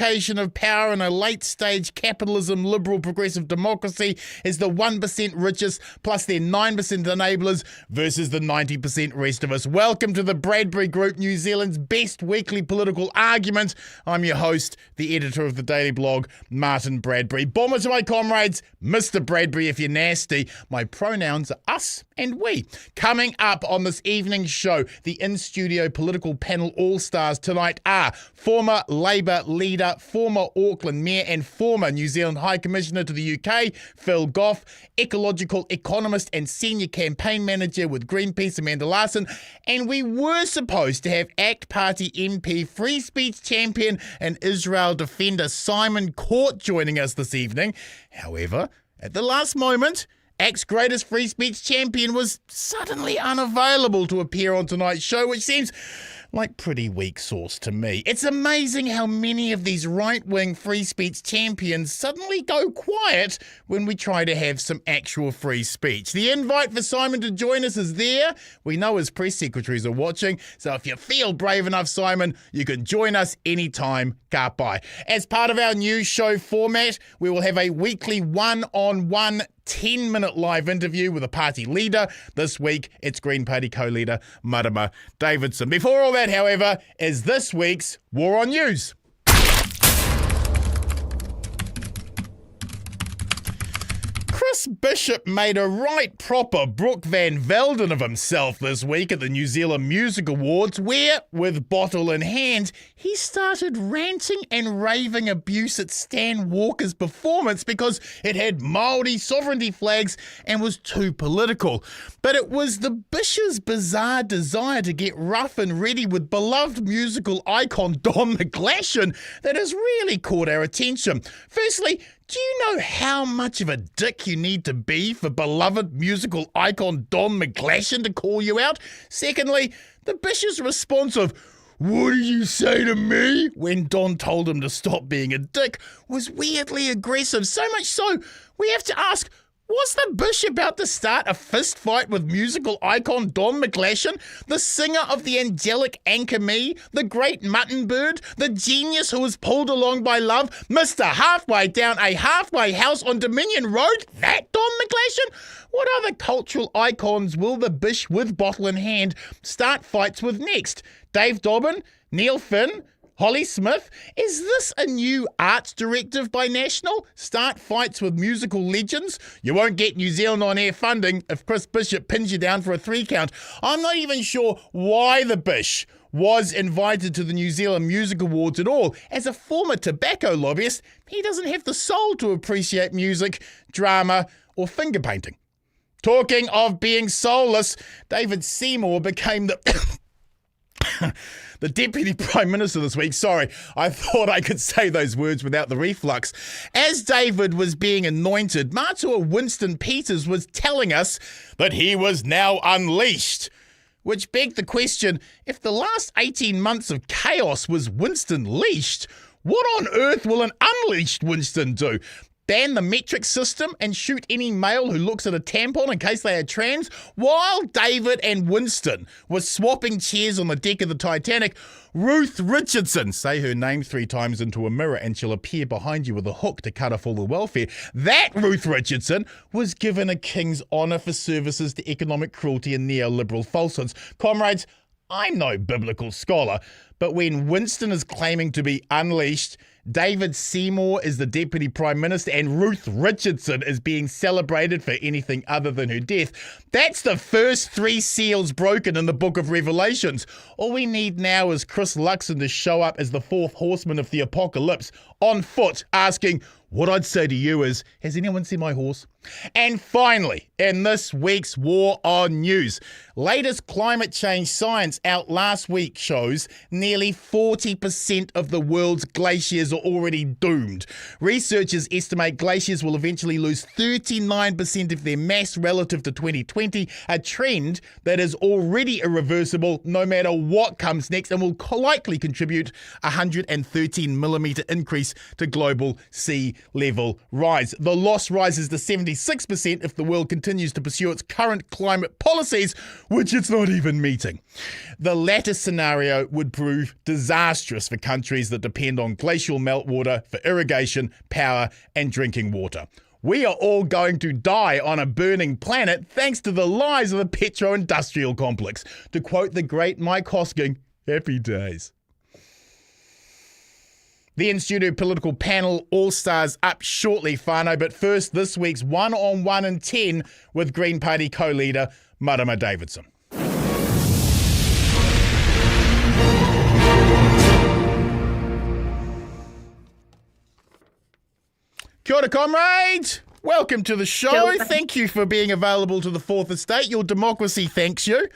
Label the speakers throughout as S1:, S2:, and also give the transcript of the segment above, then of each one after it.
S1: allocation of power in a late-stage capitalism, liberal, progressive democracy is the 1% richest plus their 9% enablers versus the 90% rest of us. Welcome to the Bradbury Group, New Zealand's best weekly political argument. I'm your host, the editor of the daily blog, Martin Bradbury. Bomber to my comrades, Mr. Bradbury if you're nasty. My pronouns are us and we. Coming up on this evening's show, the in-studio political panel all-stars tonight are former Labour leader, former Auckland mayor and former New Zealand High Commissioner to the UK, Phil Goff, ecological economist and senior campaign manager with Greenpeace, Amanda Larsson, and we were supposed to have ACT Party MP, free speech champion and Israel defender Simon Court joining us this evening. However, at the last moment, ACT's greatest free speech champion was suddenly unavailable to appear on tonight's show, which seems like pretty weak sauce to me. It's amazing how many of these right-wing free speech champions suddenly go quiet when we try to have some actual free speech. The invite for Simon to join us is there. We know his press secretaries are watching, so if you feel brave enough, Simon, you can join us anytime. Ka pai. As part of our new show format, we will have a weekly one-on-one 10-minute live interview with a party leader. This week, it's Green Party co-leader Marama Davidson. Before all that, however, is this week's War on News. Chris Bishop made a right proper Brooke Van Velden of himself this week at the New Zealand Music Awards, where, with bottle in hand, he started ranting and raving abuse at Stan Walker's performance because it had Māori sovereignty flags and was too political. But it was the Bishop's bizarre desire to get rough and ready with beloved musical icon Don McGlashan that has really caught our attention. Firstly, do you know how much of a dick you need to be for beloved musical icon Don McGlashan to call you out? Secondly, the Bishop's response of, "What did you say to me?" when Don told him to stop being a dick was weirdly aggressive. So much so, we have to ask, was the Bish about to start a fist fight with musical icon Don McGlashan, the singer of the angelic Anchor Me, the great mutton bird, the genius who was pulled along by love, Mr. Halfway down a halfway house on Dominion Road? That Don McGlashan? What other cultural icons will the Bish with bottle in hand start fights with next? Dave Dobbin? Neil Finn? Holly Smith? Is this a new arts directive by National? Start fights with musical legends? You won't get New Zealand On Air funding if Chris Bishop pins you down for a 3 count. I'm not even sure why the Bish was invited to the New Zealand Music Awards at all. As a former tobacco lobbyist, he doesn't have the soul to appreciate music, drama, or finger painting. Talking of being soulless, David Seymour became the Deputy Prime Minister this week. Sorry, I thought I could say those words without the reflux. As David was being anointed, Matua Winston Peters was telling us that he was now unleashed. Which begged the question, if the last 18 months of chaos was Winston leashed, what on earth will an unleashed Winston do? Ban the metric system and shoot any male who looks at a tampon in case they are trans? While David and Winston were swapping chairs on the deck of the Titanic, Ruth Richardson, say her name 3 times into a mirror and she'll appear behind you with a hook to cut off all the welfare. That Ruth Richardson was given a King's Honour for services to economic cruelty and neoliberal falsehoods. Comrades, I'm no biblical scholar, but when Winston is claiming to be unleashed, David Seymour is the Deputy Prime Minister and Ruth Richardson is being celebrated for anything other than her death, that's the first 3 seals broken in the Book of Revelations. All we need now is Chris Luxon to show up as the 4th horseman of the apocalypse on foot asking, what I'd say to you is, has anyone seen my horse? And finally, in this week's War on News, latest climate change science out last week shows nearly 40% of the world's glaciers are already doomed. Researchers estimate glaciers will eventually lose 39% of their mass relative to 2020, a trend that is already irreversible no matter what comes next and will likely contribute a 113 millimetre increase to global sea level rise. The loss rises to 70 6% if the world continues to pursue its current climate policies, which it's not even meeting. The latter scenario would prove disastrous for countries that depend on glacial meltwater for irrigation, power, and drinking water. We are all going to die on a burning planet thanks to the lies of the petro-industrial complex. To quote the great Mike Hosking, happy days. The in-studio political panel All-Stars up shortly, whānau, but first this week's 1-on-1 in 10 with Green Party co-leader Marama Davidson. Kia ora, comrades! Welcome to the show. Thank you for being available to the Fourth Estate. Your democracy thanks you.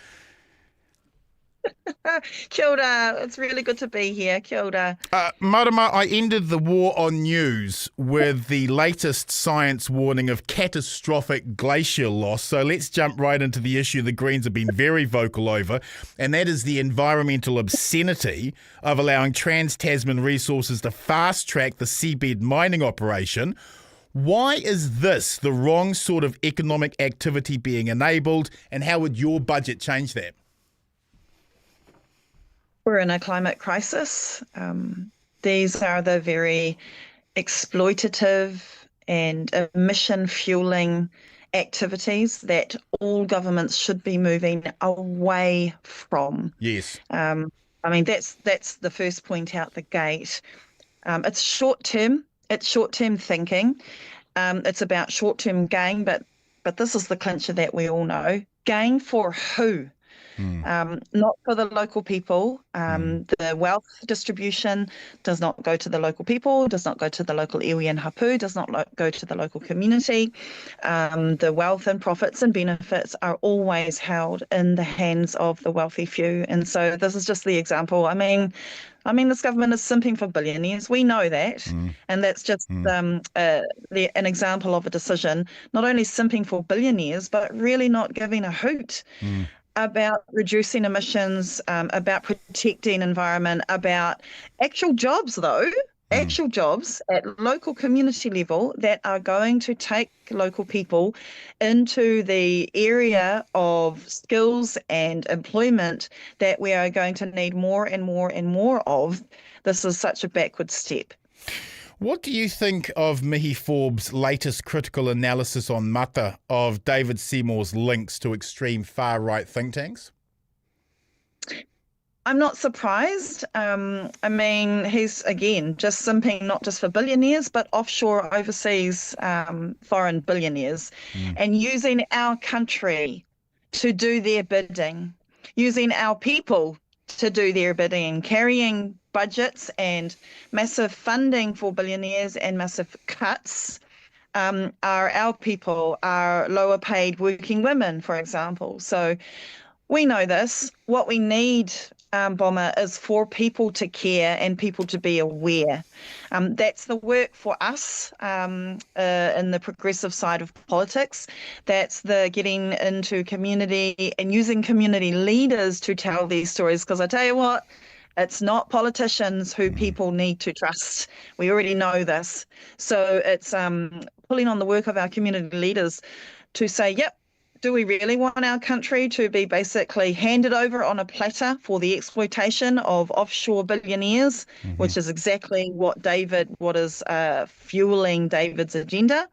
S2: Kia ora. It's really good to be here. Kia ora.
S1: Marama, I ended the war on news with the latest science warning of catastrophic glacier loss. So let's jump right into the issue the Greens have been very vocal over, and that is the environmental obscenity of allowing Trans-Tasman Resources to fast-track the seabed mining operation. Why is this the wrong sort of economic activity being enabled, and how would your budget change that?
S2: We're in a climate crisis. These are the very exploitative and emission fueling activities that all governments should be moving away from.
S1: Yes.
S2: I mean, that's the first point out the gate. It's short-term. It's short-term thinking. It's about short-term gain, but this is the clincher that we all know. Gain for who? Not for the local people. The wealth distribution does not go to the local people, does not go to the local iwi and hapu, does not go to the local community. The wealth and profits and benefits are always held in the hands of the wealthy few. And so this is just the example. I mean, this government is simping for billionaires. We know that. And that's just an example of a decision, not only simping for billionaires, but really not giving a hoot about reducing emissions, about protecting environment, about actual jobs, though, actual jobs at local community level that are going to take local people into the area of skills and employment that we are going to need more and more and more of. This is such a backward step.
S1: What do you think of Mihi Forbes' latest critical analysis on Mata of David Seymour's links to extreme far-right think tanks?
S2: I'm not surprised. I mean, he's, again, just simping not just for billionaires, but offshore, overseas, foreign billionaires, and using our country to do their bidding, using our people to do their bidding, carrying budgets and massive funding for billionaires and massive cuts are our people, our lower paid working women, for example. So we know this. What we need, Bomber, is for people to care and people to be aware. That's the work for us in the progressive side of politics. That's the getting into community and using community leaders to tell these stories. Because I tell you what, it's not politicians who people need to trust. We already know this. So it's pulling on the work of our community leaders to say, yep, do we really want our country to be basically handed over on a platter for the exploitation of offshore billionaires, which is exactly what is fueling David's agenda?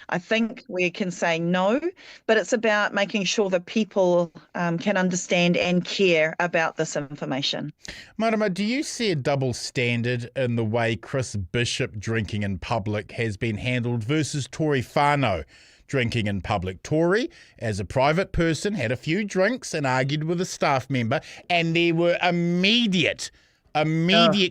S2: I think we can say no, but it's about making sure that people can understand and care about this information.
S1: Marama, do you see a double standard in the way Chris Bishop drinking in public has been handled versus Tory whānau drinking in public? Tory, as a private person, had a few drinks and argued with a staff member, and there were immediate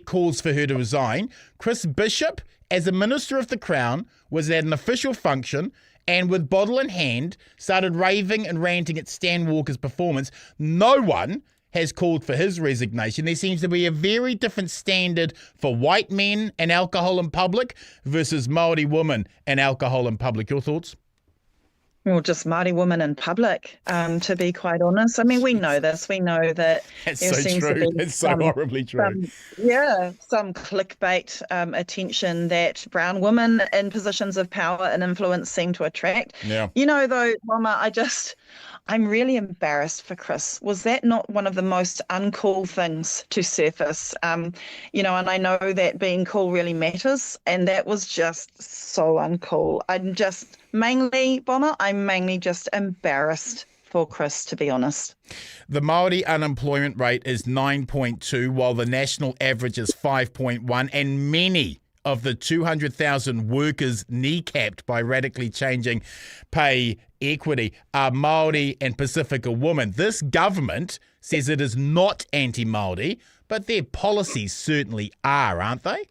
S1: calls for her to resign. Chris Bishop, as a Minister of the Crown, was at an official function and with bottle in hand started raving and ranting at Stan Walker's performance. No one has called for his resignation. There seems to be a very different standard for white men and alcohol in public versus Māori women and alcohol in public. Your thoughts?
S2: Or just Māori women in public, to be quite honest. I mean, we know this. We know that
S1: That's
S2: there
S1: so
S2: seems to
S1: true.
S2: be
S1: That's so horribly true.
S2: some clickbait attention that brown women in positions of power and influence seem to attract.
S1: Yeah.
S2: You know, though, Mama, I'm really embarrassed for Chris. Was that not one of the most uncool things to surface? And I know that being cool really matters, and that was just so uncool. I'm mainly just embarrassed for Chris, to be honest.
S1: The Māori unemployment rate is 9.2, while the national average is 5.1, and many of the 200,000 workers kneecapped by radically changing pay equity are Māori and Pacifica women. This government says it is not anti-Māori, but their policies certainly are, aren't they?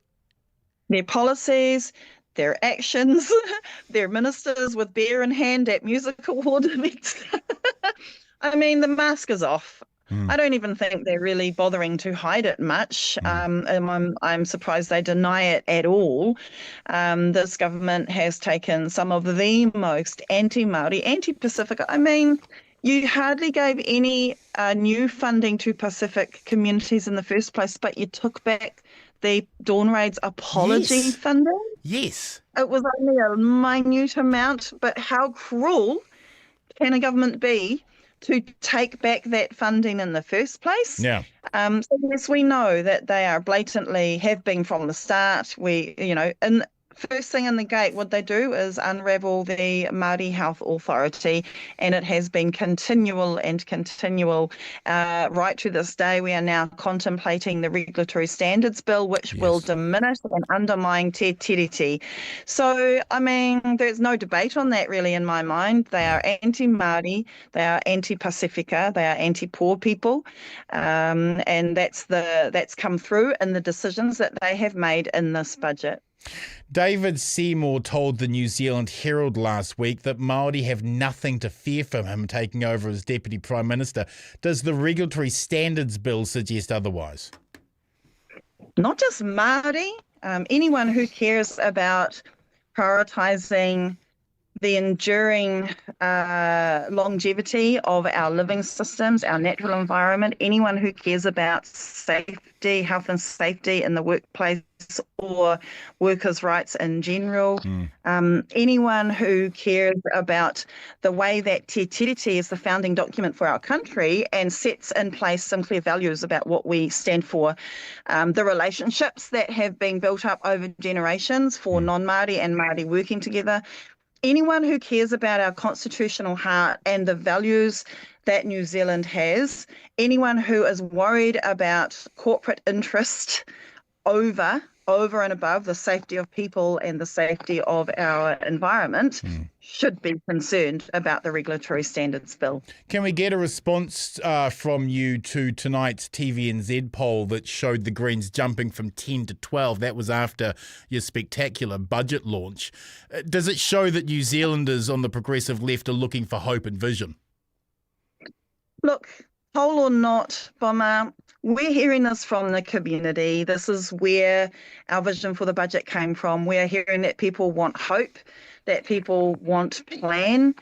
S2: Their policies, their actions, their ministers with beer in hand at music award events. I mean, the mask is off. I don't even think they're really bothering to hide it much. And I'm surprised they deny it at all. This government has taken some of the most anti-Māori, anti-Pacifica. I mean, you hardly gave any new funding to Pacific communities in the first place, but you took back the Dawn Raid's apology funding.
S1: Yes.
S2: It was only a minute amount, but how cruel can a government be to take back that funding in the first place?
S1: Yeah.
S2: So yes, we know that they are blatantly, have been from the start. And first thing in the gate, what they do is unravel the Māori Health Authority, and it has been continual right to this day. We are now contemplating the Regulatory Standards Bill, which will diminish and undermine te tiriti. So, I mean, there's no debate on that really in my mind. They are anti-Māori, they are anti-Pacifica, they are anti-poor people, and that's come through in the decisions that they have made in this budget.
S1: David Seymour told the New Zealand Herald last week that Māori have nothing to fear from him taking over as Deputy Prime Minister. Does the Regulatory Standards Bill suggest otherwise?
S2: Not just Māori, anyone who cares about prioritising the enduring longevity of our living systems, our natural environment, anyone who cares about safety, health and safety in the workplace or workers' rights in general, anyone who cares about the way that Te Tiriti is the founding document for our country and sets in place some clear values about what we stand for, the relationships that have been built up over generations for non-Māori and Māori working together. Anyone who cares about our constitutional heart and the values that New Zealand has, anyone who is worried about corporate interest over and above the safety of people and the safety of our environment should be concerned about the Regulatory Standards Bill.
S1: Can we get a response from you to tonight's TVNZ poll that showed the Greens jumping from 10 to 12? That was after your spectacular budget launch. Does it show that New Zealanders on the progressive left are looking for hope and vision?
S2: Look, poll or not, Bomber, we're hearing this from the community. This is where our vision for the budget came from. We're hearing that people want hope, that people want a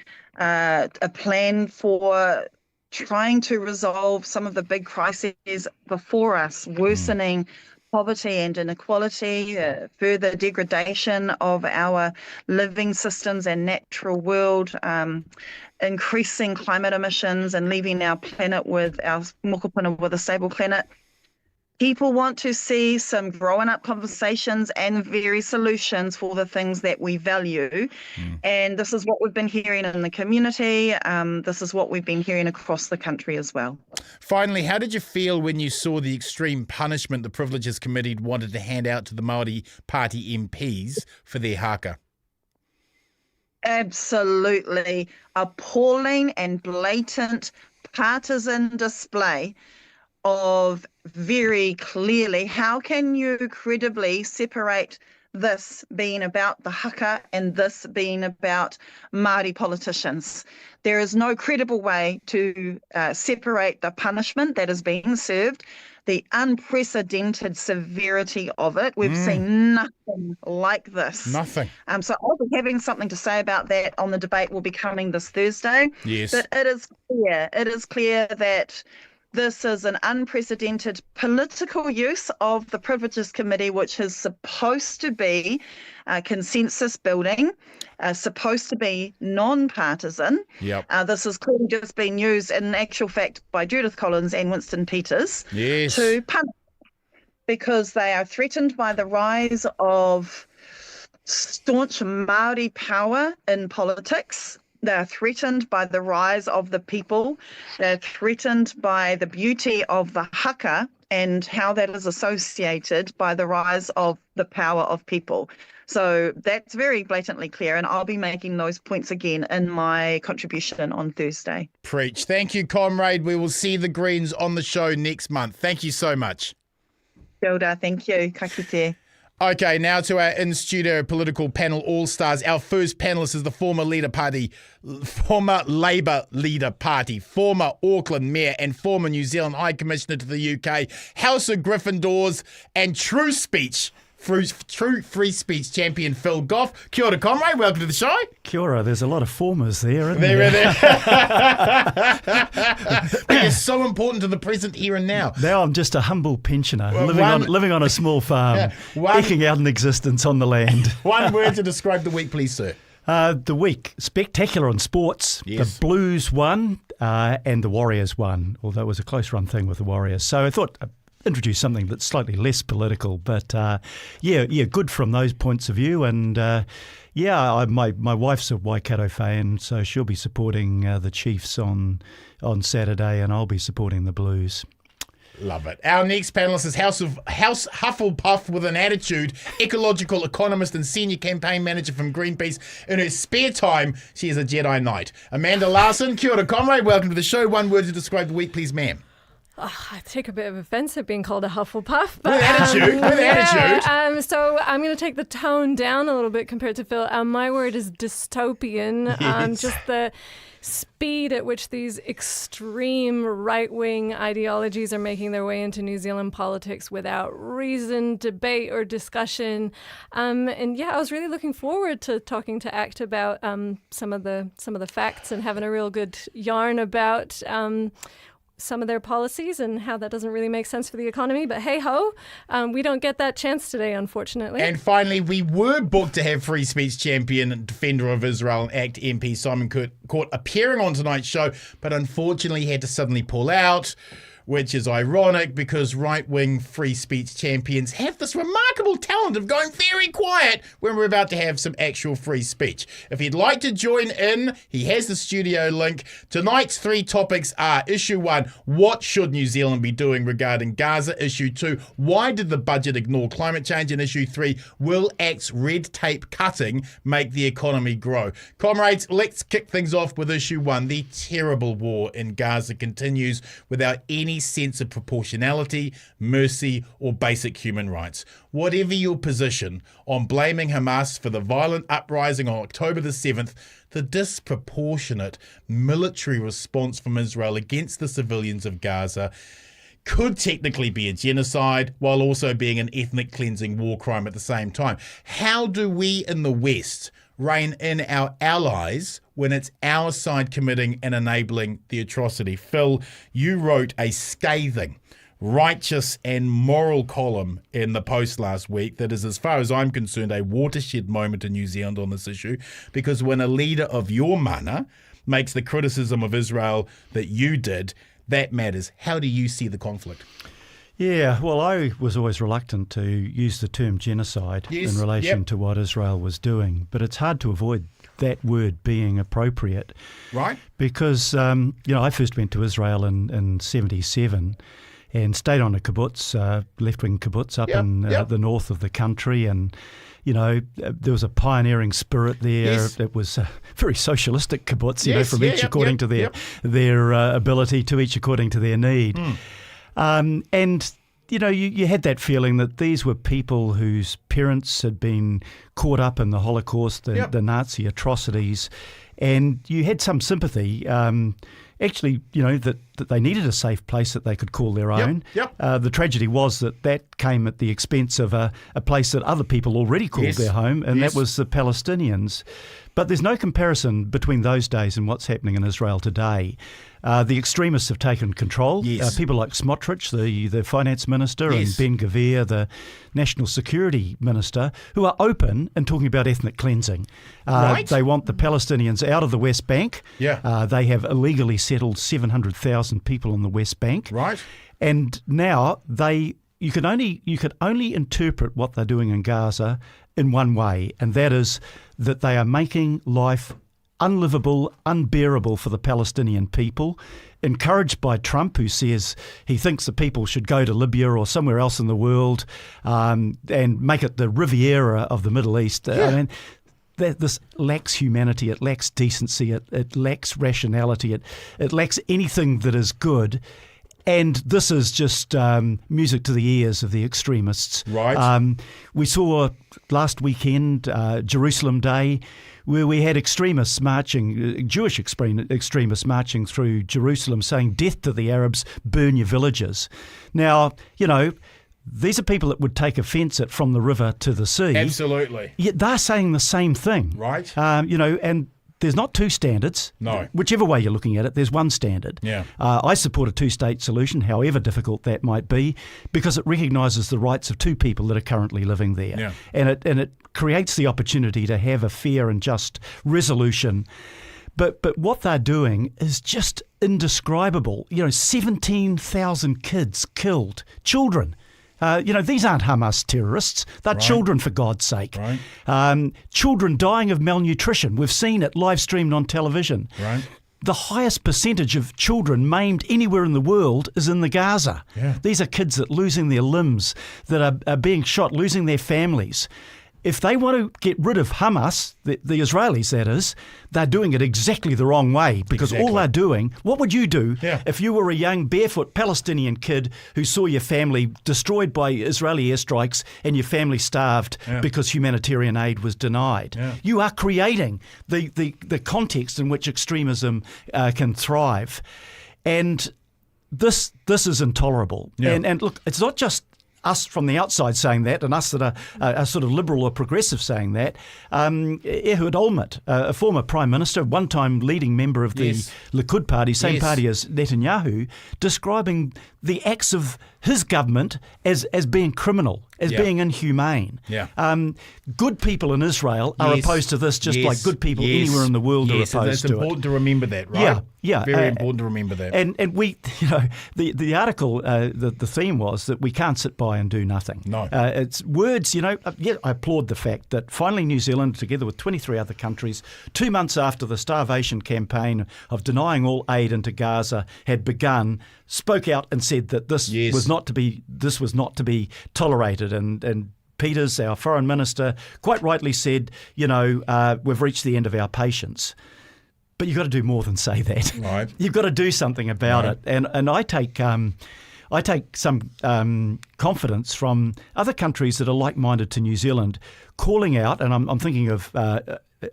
S2: plan for trying to resolve some of the big crises before us, worsening poverty and inequality, further degradation of our living systems and natural world, increasing climate emissions and leaving our planet with our mokopuna with a stable planet. People want to see some growing up conversations and very solutions for the things that we value. And this is what we've been hearing in the community. This is what we've been hearing across the country as well.
S1: Finally, how did you feel when you saw the extreme punishment the Privileges Committee wanted to hand out to the Māori Party MPs for their haka?
S2: Absolutely appalling and blatant partisan display of very clearly how can you credibly separate this being about the haka and this being about Māori politicians. There is no credible way to separate the punishment that is being served the unprecedented severity of it. We've seen nothing like this.
S1: Nothing.
S2: So I'll be having something to say about that on the debate will be coming this Thursday.
S1: Yes.
S2: But it is clear that this is an unprecedented political use of the Privileges Committee, which is supposed to be consensus building, supposed to be non-partisan.
S1: Yep.
S2: This has clearly just been used in actual fact by Judith Collins and Winston Peters to punish, because they are threatened by the rise of staunch Māori power in politics. They're threatened by the rise of the people. They're threatened by the beauty of the haka and how that is associated by the rise of the power of people. So that's very blatantly clear, and I'll be making those points again in my contribution on Thursday.
S1: Preach. Thank you, comrade. We will see the Greens on the show next month. Thank you so much.
S2: Kia ora, thank you. Ka kite.
S1: Okay, now to our in-studio political panel all-stars. Our first panellist is the former Labour leader party, former Auckland mayor and former New Zealand High Commissioner to the UK, House of Gryffindors and true free speech champion Phil Goff. Kia ora, comrade. Welcome to the show.
S3: Kia ora. There's a lot of formers there, isn't there?
S1: But you're so important to the present here and now.
S3: Now I'm just a humble pensioner living on a small farm, eking out an existence on the land.
S1: One word to describe the week, please, sir.
S3: The week, spectacular on sports.
S1: Yes.
S3: The Blues won and the Warriors won, although it was a close run thing with the Warriors. So I thought introduce something that's slightly less political, but good from those points of view. And my wife's a Waikato fan, so she'll be supporting the Chiefs on Saturday, and I'll be supporting the Blues.
S1: Love it. Our next panellist is House Hufflepuff with an attitude, ecological economist and senior campaign manager from Greenpeace. In her spare time, she is a Jedi Knight. Amanda Larsson, kia ora, comrade. Welcome to the show. One word to describe the week, please, ma'am.
S4: Oh, I take a bit of offence at being called a Hufflepuff. But,
S1: with attitude.
S4: So I'm going to take the tone down a little bit compared to Phil. My word is dystopian.
S1: Yes.
S4: Just the speed at which these extreme right-wing ideologies are making their way into New Zealand politics without reason, debate, or discussion. I was really looking forward to talking to ACT about some of the facts and having a real good yarn about some of their policies and how that doesn't really make sense for the economy. But hey-ho, we don't get that chance today, unfortunately.
S1: And finally, we were booked to have free speech champion and defender of Israel and ACT MP Simon Court appearing on tonight's show, but unfortunately had to suddenly pull out, which is ironic because right-wing free speech champions have this remarkable talent of going very quiet when we're about to have some actual free speech. If you'd like to join in, he has the studio link. Tonight's three topics are: Issue 1, what should New Zealand be doing regarding Gaza? Issue 2, why did the budget ignore climate change? And Issue 3, will ACT's red tape cutting make the economy grow? Comrades, let's kick things off with Issue 1. The terrible war in Gaza continues without any sense of proportionality, mercy, or basic human rights. Whatever your position on blaming Hamas for the violent uprising on October the 7th, the disproportionate military response from Israel against the civilians of Gaza could technically be a genocide while also being an ethnic cleansing war crime at the same time. How do we in the West rein in our allies when it's our side committing and enabling the atrocity? Phil, you wrote a scathing, righteous and moral column in the Post last week that is, as far as I'm concerned, a watershed moment in New Zealand on this issue, because when a leader of your mana makes the criticism of Israel that you did, that matters. How do you see the conflict?
S3: Yeah, well, I was always reluctant to use the term genocide in relation to what Israel was doing, but it's hard to avoid that word being appropriate.
S1: Right.
S3: Because, I first went to Israel in 77 and stayed on a kibbutz, left-wing kibbutz up in the north of the country, and there was a pioneering spirit there.
S1: Yes.
S3: It was a very socialistic kibbutz, from each according to their ability, to each according to their need. And you had that feeling that these were people whose parents had been caught up in the Holocaust, the Nazi atrocities, and you had some sympathy. Actually, that that they needed a safe place that they could call their own.
S1: Yep.
S3: The tragedy was that came at the expense of a place that other people already called their home, and that was the Palestinians. But there's no comparison between those days and what's happening in Israel today. The extremists have taken control. People like Smotrich, the finance minister, and Ben-Gvir, the national security minister, who are open and talking about ethnic cleansing. They want the Palestinians out of the West Bank. They have illegally settled 700,000 people in the West Bank.
S1: Right.
S3: And now you could only interpret what they're doing in Gaza in one way, and that is that they are making life unlivable, unbearable for the Palestinian people, encouraged by Trump, who says he thinks the people should go to Libya or somewhere else in the world and make it the Riviera of the Middle East. I mean, this lacks humanity, it lacks decency, it lacks rationality, it lacks anything that is good. And this is just music to the ears of the extremists.
S1: Right.
S3: We saw last weekend, Jerusalem Day, where we had extremists marching, Jewish extremists marching through Jerusalem saying, "Death to the Arabs, burn your villages." Now, these are people that would take offence at from the river to the sea.
S1: Absolutely.
S3: Yet they're saying the same thing.
S1: Right.
S3: And there's not two standards.
S1: No.
S3: Whichever way you're looking at it, there's one standard.
S1: Yeah.
S3: I support a two-state solution, however difficult that might be, because it recognises the rights of two people that are currently living there.
S1: Yeah.
S3: And it creates the opportunity to have a fair and just resolution. But what they're doing is just indescribable. 17,000 kids killed, children. These aren't Hamas terrorists. They're children, for God's sake.
S1: Right.
S3: Children dying of malnutrition. We've seen it live streamed on television.
S1: Right.
S3: The highest percentage of children maimed anywhere in the world is in the Gaza.
S1: Yeah.
S3: These are kids that are losing their limbs, that are being shot, losing their families. If they want to get rid of Hamas, the Israelis that is, they're doing it exactly the wrong way, because all they're doing, what would you do if you were a young barefoot Palestinian kid who saw your family destroyed by Israeli airstrikes and your family starved because humanitarian aid was denied?
S1: Yeah.
S3: You are creating the context in which extremism can thrive. And this is intolerable.
S1: Yeah.
S3: And look, it's not just us from the outside saying that, and us that are sort of liberal or progressive saying that. Ehud Olmert, a former prime minister, one-time leading member of the Likud party, same party as Netanyahu, describing the acts of his government as being criminal, as being inhumane. Good people in Israel are opposed to this, just like good people anywhere in the world are opposed to it.
S1: It's important to remember that, right?
S3: Yeah.
S1: Very important to remember that.
S3: And we, the article, the theme was that we can't sit by and do nothing.
S1: No.
S3: It's words, I applaud the fact that finally New Zealand, together with 23 other countries, 2 months after the starvation campaign of denying all aid into Gaza had begun, spoke out and said that this was not to be tolerated. And Peters, our foreign minister, quite rightly said, we've reached the end of our patience. But you've got to do more than say that.
S1: Right.
S3: You've got to do something about it. And I take some confidence from other countries that are like-minded to New Zealand, calling out, and I'm thinking of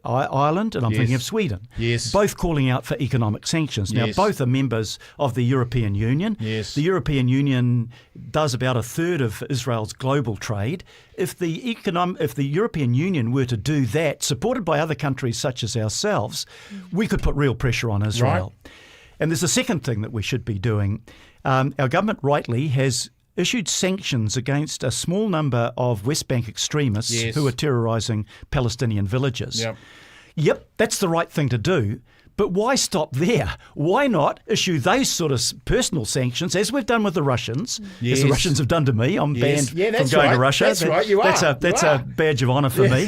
S3: Ireland and I'm thinking of Sweden, both calling out for economic sanctions. Now, both are members of the European Union. The European Union does about a third of Israel's global trade. If the European Union were to do that, supported by other countries such as ourselves, we could put real pressure on Israel. Right. And there's a second thing that we should be doing. Our government rightly has issued sanctions against a small number of West Bank extremists who are terrorising Palestinian villages. Yep, that's the right thing to do. But why stop there? Why not issue those sort of personal sanctions, as we've done with the Russians, as the Russians have done to me? I'm banned from going to Russia.
S1: That's right, you are.
S3: That's a badge of honour for me.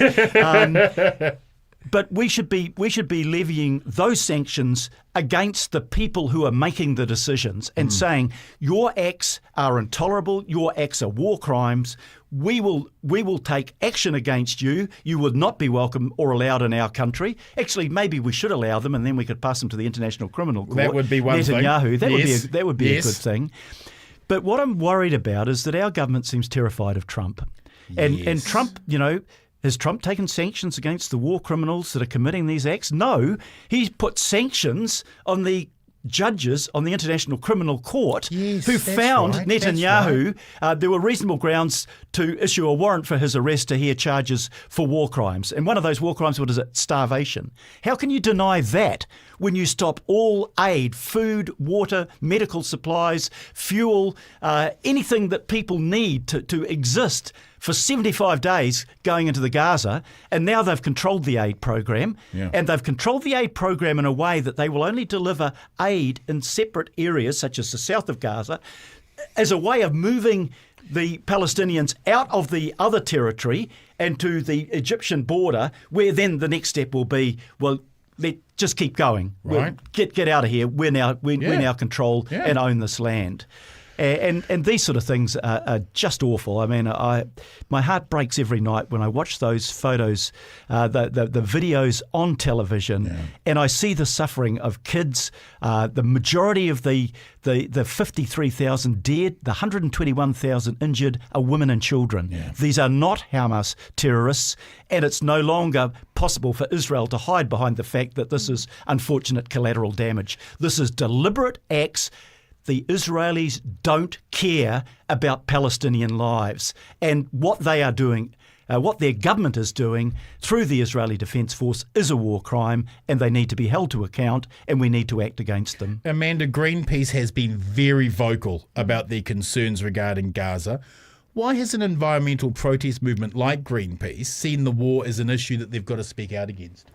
S3: But we should be levying those sanctions against the people who are making the decisions and saying your acts are intolerable, your acts are war crimes. We will take action against you. You would not be welcome or allowed in our country. Actually, maybe we should allow them, and then we could pass them to the International Criminal Court.
S1: That would be one thing.
S3: Netanyahu. That would be a good thing. But what I'm worried about is that our government seems terrified of Trump, and Trump, has Trump taken sanctions against the war criminals that are committing these acts? No, he's put sanctions on the judges on the International Criminal Court
S1: Yes,
S3: who
S1: that's
S3: found
S1: right,
S3: Netanyahu, there were reasonable grounds to issue a warrant for his arrest to hear charges for war crimes. And one of those war crimes, what is it? Starvation. How can you deny that when you stop all aid, food, water, medical supplies, fuel, anything that people need to exist for 75 days going into the Gaza, and now they've controlled the aid program, and they've controlled the aid program in a way that they will only deliver aid in separate areas, such as the south of Gaza, as a way of moving the Palestinians out of the other territory and to the Egyptian border, where then the next step will be, well, just keep going.
S1: Right.
S3: We'll get out of here. We're now control and own this land. And these sort of things are just awful. I mean, my heart breaks every night when I watch those photos, the videos on television, and I see the suffering of kids. The majority of the 53,000 dead, the 121,000 injured are women and children. These are not Hamas terrorists, and it's no longer possible for Israel to hide behind the fact that this is unfortunate collateral damage. This is deliberate acts. The Israelis don't care about Palestinian lives, and what they are doing, what their government is doing through the Israeli Defence Force is a war crime, and they need to be held to account, and we need to act against them.
S1: Amanda, Greenpeace has been very vocal about their concerns regarding Gaza. Why has an environmental protest movement like Greenpeace seen the war as an issue that they've got to speak out against?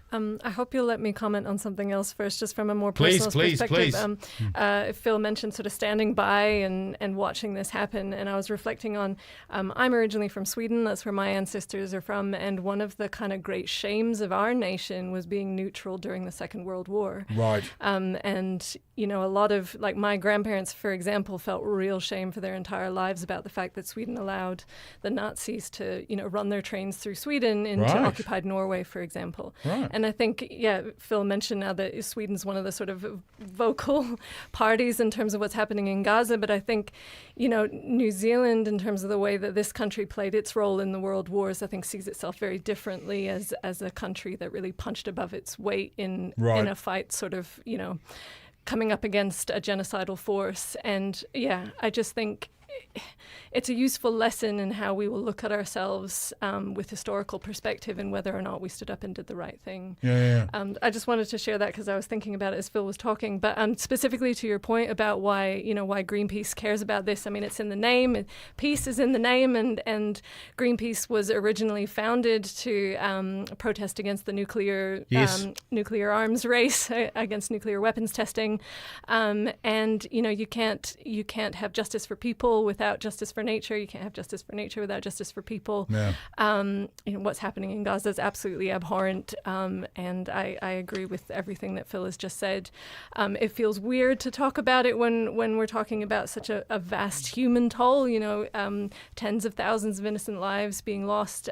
S4: I hope you'll let me comment on something else first, just from a more personal perspective. Phil mentioned sort of standing by and watching this happen, and I was reflecting on, I'm originally from Sweden, that's where my ancestors are from, and one of the kind of great shames of our nation was being neutral during the Second World War.
S1: Right.
S4: And, you know, a lot of, like my grandparents, for example, felt real shame for their entire lives about the fact that Sweden allowed the Nazis to, you know, run their trains through Sweden into occupied Norway, for example.
S1: Right.
S4: And I think, Phil mentioned now that Sweden's one of the sort of vocal parties in terms of what's happening in Gaza. But I think, you know, New Zealand, in terms of the way that this country played its role in the world wars, I think sees itself very differently as a country that really punched above its weight in a fight, sort of, you know, coming up against a genocidal force. And I just think it's a useful lesson in how we will look at ourselves with historical perspective and whether or not we stood up and did the right thing. I just wanted to share that because I was thinking about it as Phil was talking. But specifically to your point about why Greenpeace cares about this, I mean, it's in the name. Peace is in the name, and Greenpeace was originally founded to protest against the nuclear arms race, against nuclear weapons testing, and you can't have justice for people without justice for nature. You can't have justice for nature without justice for people. What's happening in Gaza is absolutely abhorrent, and I agree with everything that Phil has just said. It feels weird to talk about it when we're talking about such a vast human toll, tens of thousands of innocent lives being lost,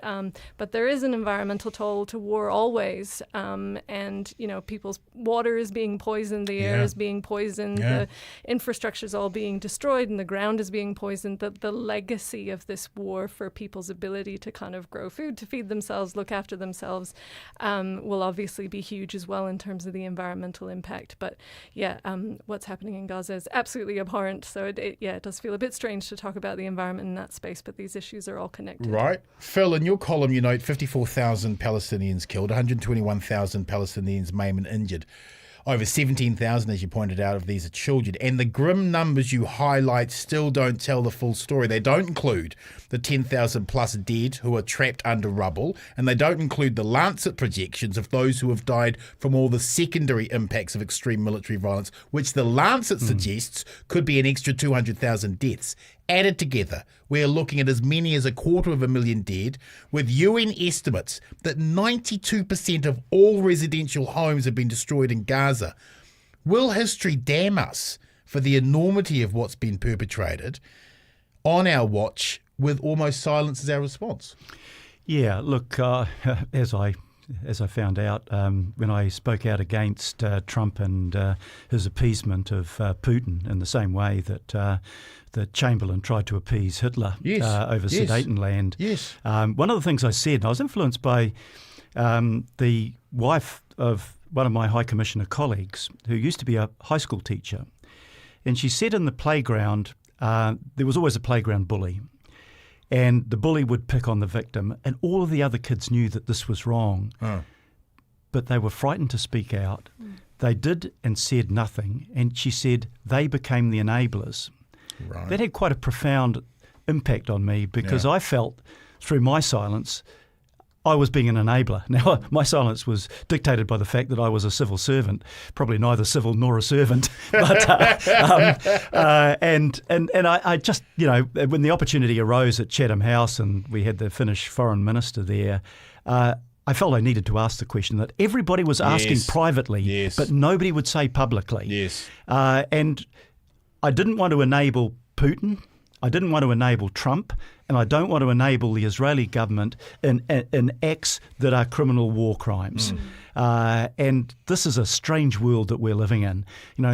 S4: but there is an environmental toll to war always, and people's water is being poisoned, the air is being poisoned, the infrastructure is all being destroyed, and the ground is being poisoned. The legacy of this war for people's ability to kind of grow food, to feed themselves, look after themselves, will obviously be huge as well in terms of the environmental impact. But what's happening in Gaza is absolutely abhorrent. So it does feel a bit strange to talk about the environment in that space, but these issues are all connected. Right.
S1: Phil, in your column, you note 54,000 Palestinians killed, 121,000 Palestinians maimed and injured. Over 17,000, as you pointed out, of these are children. And the grim numbers you highlight still don't tell the full story. They don't include the 10,000 plus dead who are trapped under rubble. And they don't include the Lancet projections of those who have died from all the secondary impacts of extreme military violence, which the Lancet suggests could be an extra 200,000 deaths. Added together, we're looking at as many as 250,000 dead, with UN estimates that 92% of all residential homes have been destroyed in Gaza. Will history damn us for the enormity of what's been perpetrated on our watch, with almost silence as our response?
S3: Yeah, look, as I found out when I spoke out against Trump and his appeasement of Putin, in the same way that Chamberlain tried to appease Hitler over Sudetenland. One of the things I said, and I was influenced by the wife of one of my High Commissioner colleagues who used to be a high school teacher, and she said in the playground, there was always a playground bully, and the bully would pick on the victim, and all of the other kids knew that this was wrong, but they were frightened to speak out. They did and said nothing, and she said they became the enablers.
S1: Right.
S3: That had quite a profound impact on me because I felt through my silence I was being an enabler. Now, my silence was dictated by the fact that I was a civil servant, probably neither civil nor a servant. But and I just, when the opportunity arose at Chatham House and we had the Finnish foreign minister there, I felt I needed to ask the question that everybody was asking privately, but nobody would say publicly.
S1: Yes.
S3: And I didn't want to enable Putin. I didn't want to enable Trump, and I don't want to enable the Israeli government in acts that are criminal war crimes. And this is a strange world that we're living in.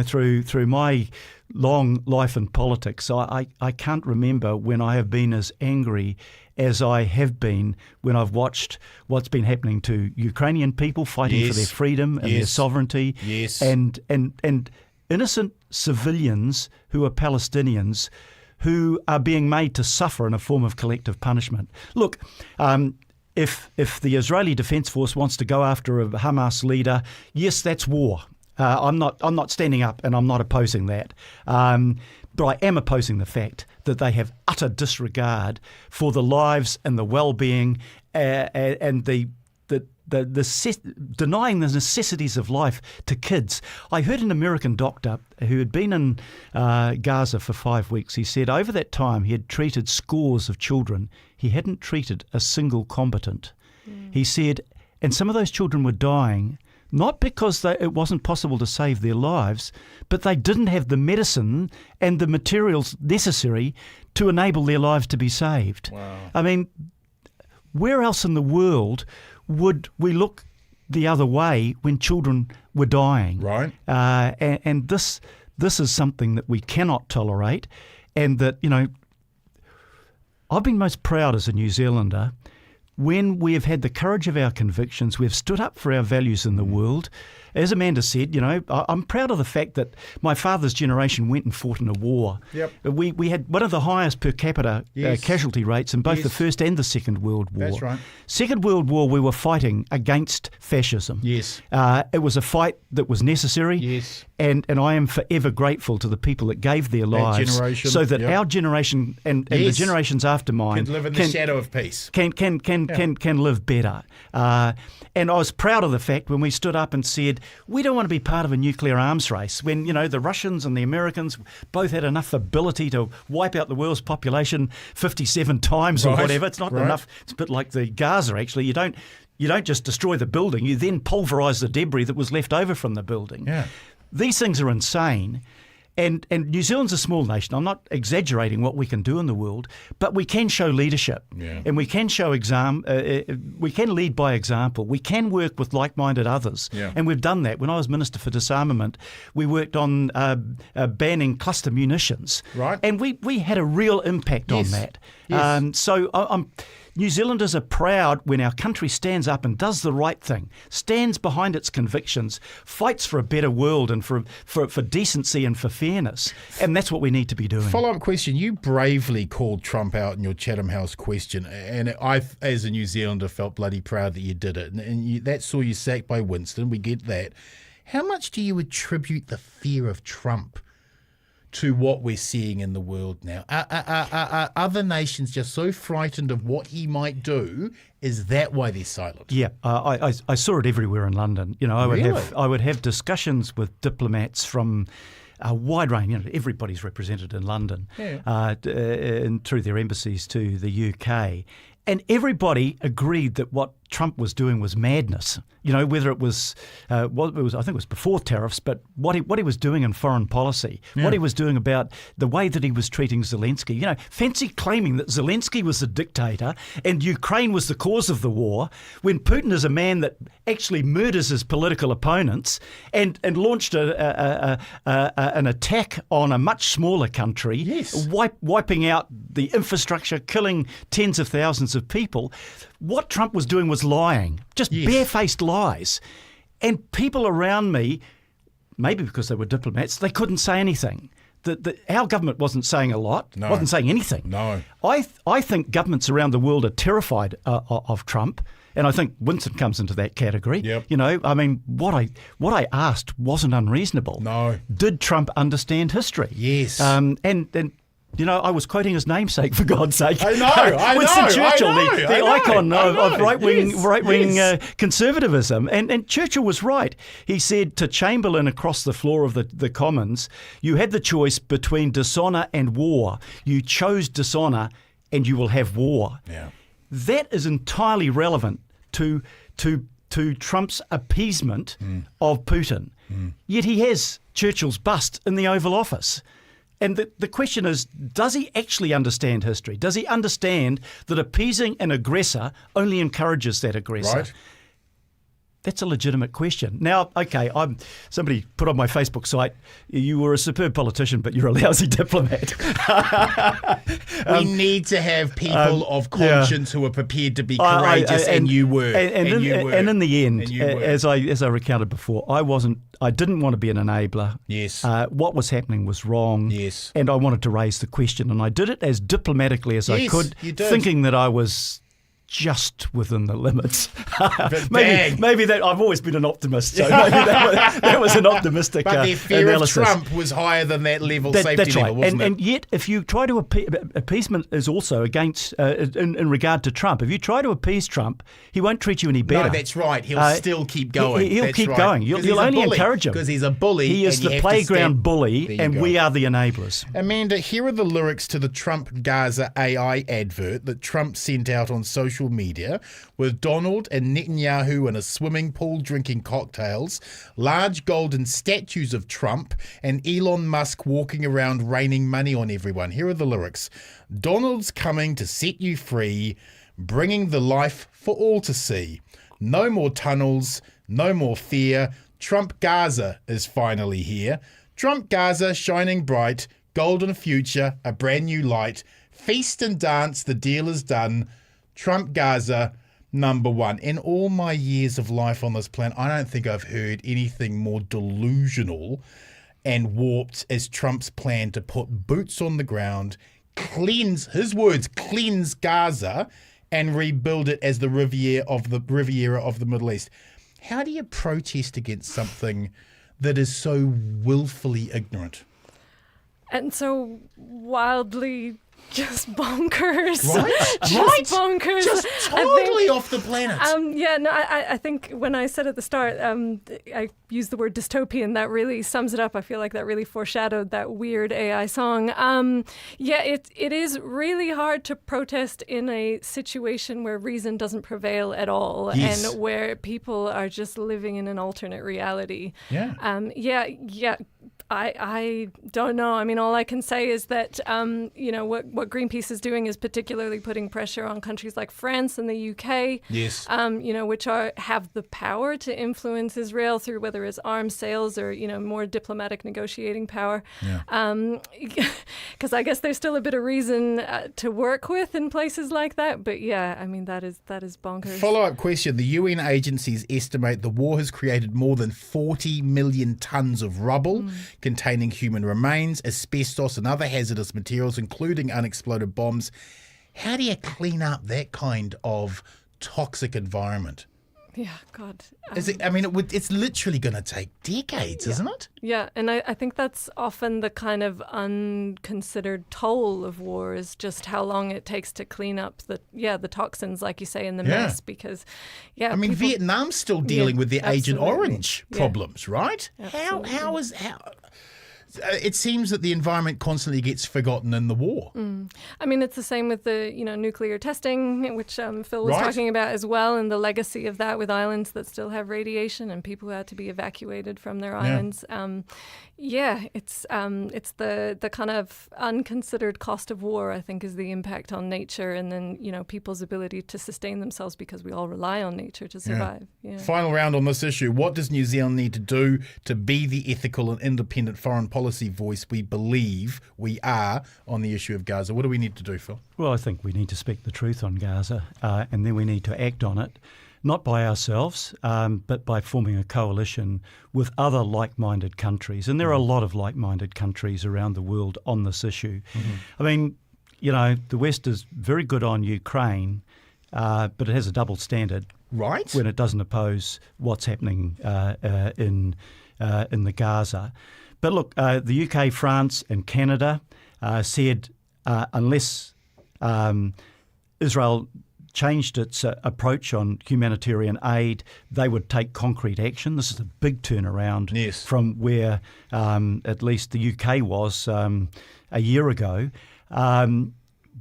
S3: Through my long life in politics, I can't remember when I have been as angry as I have been when I've watched what's been happening to Ukrainian people fighting for their freedom and their sovereignty, and innocent civilians who are Palestinians who are being made to suffer in a form of collective punishment. Look, if the Israeli Defence Force wants to go after a Hamas leader, yes, that's war. I'm not standing up and I'm not opposing that. But I am opposing the fact that they have utter disregard for the lives and the well-being and denying the necessities of life to kids. I heard an American doctor who had been in Gaza for 5 weeks. He said over that time he had treated scores of children. He hadn't treated a single combatant. He said, and some of those children were dying, not because it wasn't possible to save their lives, but they didn't have the medicine and the materials necessary to enable their lives to be saved. Wow. I mean, where else in the world would we look the other way when children were dying?
S1: Right.
S3: And this is something that we cannot tolerate, and that, I've been most proud as a New Zealander when we have had the courage of our convictions, we have stood up for our values in the world. As Amanda said, I'm proud of the fact that my father's generation went and fought in a war. Yep. We had one of the highest per capita casualty rates in both the First and the Second World War.
S1: That's right.
S3: Second World War, we were fighting against fascism.
S1: Yes.
S3: It was a fight that was necessary.
S1: Yes.
S3: And I am forever grateful to the people that gave their lives so that our generation and the generations after mine
S1: can live in the shadow of peace.
S3: Can live better. And I was proud of the fact when we stood up and said, we don't want to be part of a nuclear arms race when, the Russians and the Americans both had enough ability to wipe out the world's population 57 times or whatever. It's not enough. It's a bit like the Gaza, actually. You don't just destroy the building, you then pulverise the debris that was left over from the building. Yeah. These things are insane. And New Zealand's a small nation. I'm not exaggerating what we can do in the world, but we can show leadership, and we can show we can lead by example. We can work with like-minded others, and we've done that. When I was Minister for Disarmament, we worked on banning cluster munitions, and we had a real impact on that. Yes. So New Zealanders are proud when our country stands up and does the right thing, stands behind its convictions, fights for a better world and for decency and for fairness. And that's what we need to be doing.
S1: Follow-up question. You bravely called Trump out in your Chatham House question, and I, as a New Zealander, felt bloody proud that you did it. And that saw you sacked by Winston. We get that. How much do you attribute the fear of Trump to what we're seeing in the world now? Are other nations just so frightened of what he might do? Is that why they're silent?
S3: Yeah, I saw it everywhere in London. I would have discussions with diplomats from a wide range. Everybody's represented in London and through their embassies to the UK. And everybody agreed that what Trump was doing was madness. Whether it was, I think it was before tariffs, but what he was doing in foreign policy, what he was doing about the way that he was treating Zelensky. Fancy claiming that Zelensky was the dictator and Ukraine was the cause of the war, when Putin is a man that actually murders his political opponents and launched an attack on a much smaller country, wiping out the infrastructure, killing tens of thousands of people. What Trump was doing was lying, just barefaced lies. And people around me, maybe because they were diplomats, they couldn't say anything. Our government wasn't saying a lot, wasn't saying anything.
S1: No.
S3: I think governments around the world are terrified of Trump, and I think Winston comes into that category.
S1: Yep.
S3: You know, I mean, what I asked wasn't unreasonable.
S1: No.
S3: Did Trump understand history?
S1: Yes.
S3: And you know, I was quoting his namesake, for God's sake.
S1: I know,
S3: Winston Churchill,
S1: I know,
S3: the icon of right-wing
S1: yes.
S3: conservatism. And Churchill was right. He said to Chamberlain across the floor of the Commons, you had the choice between dishonour and war. You chose dishonour and you will have war.
S1: Yeah.
S3: That is entirely relevant to Trump's appeasement of Putin. Yet he has Churchill's bust in the Oval Office. And the question is, does he actually understand history? Does he understand that appeasing an aggressor only encourages that aggressor?
S1: Right.
S3: That's a legitimate question. Now, okay, somebody put on my Facebook site, you were a superb politician, but you're a lousy diplomat.
S1: We need to have people of conscience who are prepared to be courageous, and you were.
S3: And in the end,
S1: you were.
S3: as I recounted before, I didn't want to be an enabler.
S1: Yes.
S3: What was happening was wrong.
S1: Yes.
S3: And I wanted to raise the question, and I did it as diplomatically as I could,
S1: you did.
S3: thinking that I was just within the limits.
S1: But
S3: maybe that I've always been an optimist, so maybe that was an optimistic
S1: But their fear
S3: analysis.
S1: of Trump was higher than that level, safety
S3: That's right.
S1: level, wasn't it?
S3: And yet, if you try to appeasement is also against in regard to Trump. If you try to appease Trump, he won't treat you any better.
S1: No, that's right. He'll still keep going.
S3: He'll
S1: That's
S3: keep
S1: right.
S3: going.
S1: 'Cause
S3: You'll
S1: he's a
S3: only
S1: bully.
S3: encourage him
S1: Because he's a bully.
S3: He is
S1: and you
S3: the
S1: have to
S3: playground
S1: stand-
S3: bully,
S1: There you
S3: and
S1: go.
S3: we are the enablers.
S1: Amanda, here are the lyrics to the Trump Gaza AI advert that Trump sent out on social media, with Donald and Netanyahu in a swimming pool drinking cocktails, large golden statues of Trump, and Elon Musk walking around raining money on everyone. Here are the lyrics. Donald's coming to set you free, bringing the life for all to see. No more tunnels, no more fear. Trump Gaza is finally here. Trump Gaza shining bright, golden future, a brand new light. Feast and dance, the deal is done. Trump Gaza, #1. In all my years of life on this planet, I don't think I've heard anything more delusional and warped as Trump's plan to put boots on the ground, cleanse Gaza, and rebuild it as the Riviera of the Middle East. How do you protest against something that is so willfully ignorant?
S4: And so wildly just bonkers.
S1: Right?
S4: Just bonkers.
S1: Just totally off the planet.
S4: I think when I said at the start, I used the word dystopian. That really sums it up. I feel like that really foreshadowed that weird AI song. It is really hard to protest in a situation where reason doesn't prevail at all,
S1: Yes.
S4: and where people are just living in an alternate reality.
S1: Yeah.
S4: I don't know. I mean, all I can say is that, what Greenpeace is doing is particularly putting pressure on countries like France and the UK,
S1: Yes.
S4: which have the power to influence Israel through whether it's arms sales or, more diplomatic negotiating power. Because I guess there's still a bit of reason to work with in places like that. But yeah, I mean, that is bonkers.
S1: Follow-up question. The UN agencies estimate the war has created more than 40 million tons of rubble containing human remains, asbestos and other hazardous materials, including unexploded bombs. How do you clean up that kind of toxic environment?
S4: Yeah, God.
S1: It's literally going to take decades, isn't it?
S4: Yeah, and I think that's often the kind of unconsidered toll of war, is just how long it takes to clean up the toxins, like you say, in the mess. Because,
S1: Vietnam's still dealing with their Agent
S4: absolutely.
S1: Orange problems, right?
S4: Absolutely.
S1: It seems that the environment constantly gets forgotten in the war.
S4: I mean, it's the same with the nuclear testing, which Phil was
S1: Right.
S4: talking about as well, and the legacy of that with islands that still have radiation and people who had to be evacuated from their islands. It's the kind of unconsidered cost of war, I think, is the impact on nature, and then people's ability to sustain themselves, because we all rely on nature to survive. Yeah.
S1: Final round on this issue. What does New Zealand need to do to be the ethical and independent foreign policy voice we believe we are on the issue of Gaza? What do we need to do, Phil?
S3: Well, I think we need to speak the truth on Gaza, and then we need to act on it. not by ourselves, but by forming a coalition with other like-minded countries. And there are a lot of like-minded countries around the world on this issue. I mean, the West is very good on Ukraine, but it has a double standard.
S1: Right.
S3: When it doesn't oppose what's happening in the Gaza. But look, the UK, France and Canada said unless Israel changed its approach on humanitarian aid, they would take concrete action. This is a big turnaround from where at least the UK was a year ago.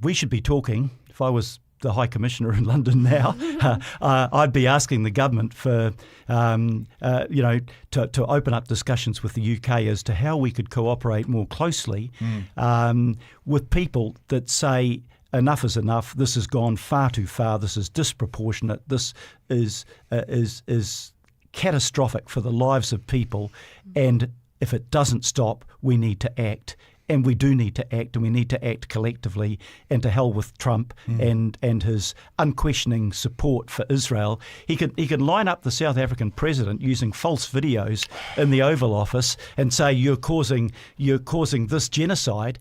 S3: We should be talking, if I was the High Commissioner in London now, I'd be asking the government for, to open up discussions with the UK as to how we could cooperate more closely with people that say enough is enough. This has gone far too far. This is disproportionate. This is catastrophic for the lives of people. And if it doesn't stop, we need to act. And we do need to act, and we need to act collectively. And to hell with Trump and his unquestioning support for Israel. He can line up the South African president using false videos in the Oval Office and say you're causing this genocide.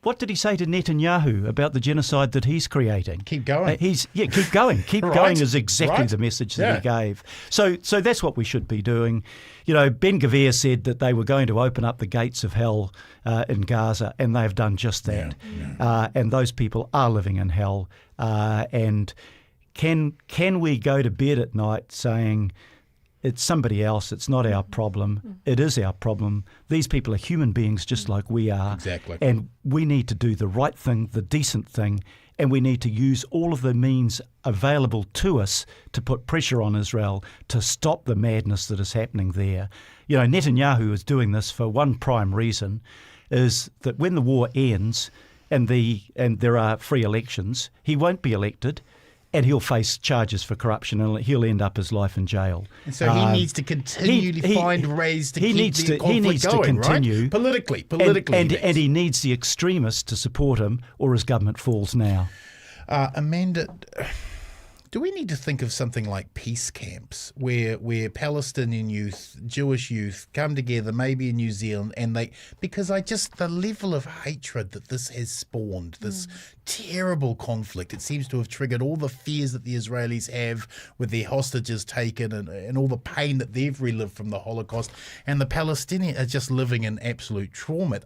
S3: What did he say to Netanyahu about the genocide that he's creating?
S1: Keep going.
S3: Keep going. Keep
S1: Right.
S3: going is exactly
S1: Right.
S3: the message that he gave. So that's what we should be doing. Ben Gvir said that they were going to open up the gates of hell in Gaza, and they've done just that. And those people are living in hell. And can we go to bed at night saying, it's somebody else, it's not our problem, it is our problem. These people are human beings just like we are.
S1: Exactly.
S3: And we need to do the right thing, the decent thing, and we need to use all of the means available to us to put pressure on Israel to stop the madness that is happening there. Netanyahu is doing this for one prime reason, is that when the war ends and there are free elections, he won't be elected. And he'll face charges for corruption, and he'll end up his life in jail.
S1: And so he needs to continually find ways to keep the conflict
S3: he needs
S1: going,
S3: to continue
S1: right? Politically.
S3: And he needs the extremists to support him, or his government falls now.
S1: Amanda, do we need to think of something like peace camps where Palestinian youth, Jewish youth come together, maybe in New Zealand, and because the level of hatred that this has spawned, this terrible conflict, it seems to have triggered all the fears that the Israelis have with their hostages taken and all the pain that they've relived from the Holocaust, and the Palestinians are just living in absolute trauma.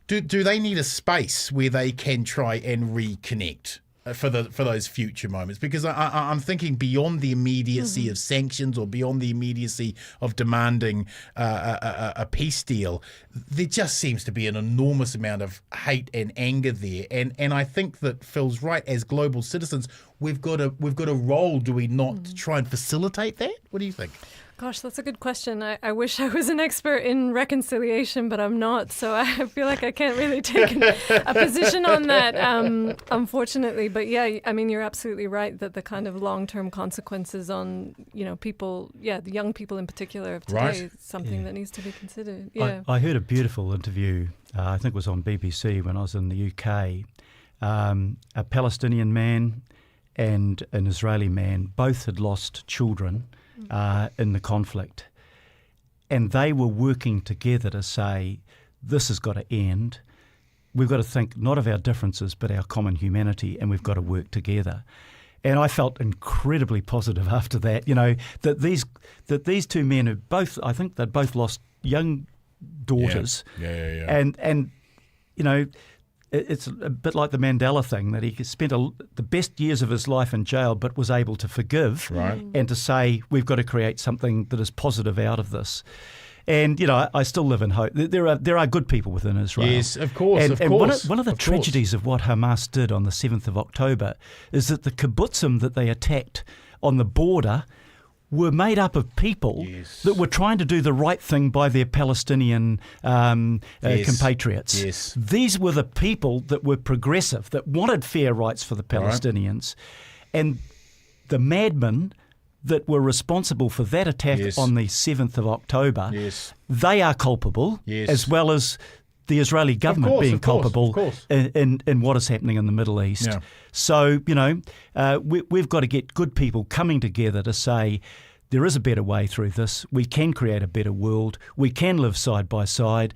S1: Do they need a space where they can try and reconnect for those future moments? Because I'm thinking beyond the immediacy of sanctions or beyond the immediacy of demanding a peace deal, there just seems to be an enormous amount of hate and anger there. And I think that Phil's right. As global citizens, we've got a role, do we not, to try and facilitate that? What do you think?
S4: Gosh, that's a good question. I wish I was an expert in reconciliation, but I'm not. So I feel like I can't really take a position on that, unfortunately. But yeah, I mean, you're absolutely right that the kind of long-term consequences on, people, the young people in particular of today is something that needs to be considered. Yeah.
S3: I heard a beautiful interview, I think it was on BBC when I was in the UK. A Palestinian man and an Israeli man both had lost children in the conflict, and they were working together to say this has got to end. We've got to think not of our differences but our common humanity, and we've got to work together. And I felt incredibly positive after that, that these two men who both, I think they'd both lost young daughters. And it's a bit like the Mandela thing, that he spent the best years of his life in jail but was able to forgive and to say we've got to create something that is positive out of this. And, I still live in hope. There are good people within Israel.
S1: Yes, of course,
S3: and one of the tragedies of what Hamas did on the 7th of October is that the kibbutzim that they attacked on the border were made up of people that were trying to do the right thing by their Palestinian compatriots.
S1: Yes.
S3: These were the people that were progressive, that wanted fair rights for the Palestinians. And the madmen that were responsible for that attack on the 7th of October, they are culpable, as well as the Israeli government being
S1: of course.
S3: culpable in what is happening in the Middle East.
S1: Yeah.
S3: So, we've got to get good people coming together to say, there is a better way through this. We can create a better world. We can live side by side.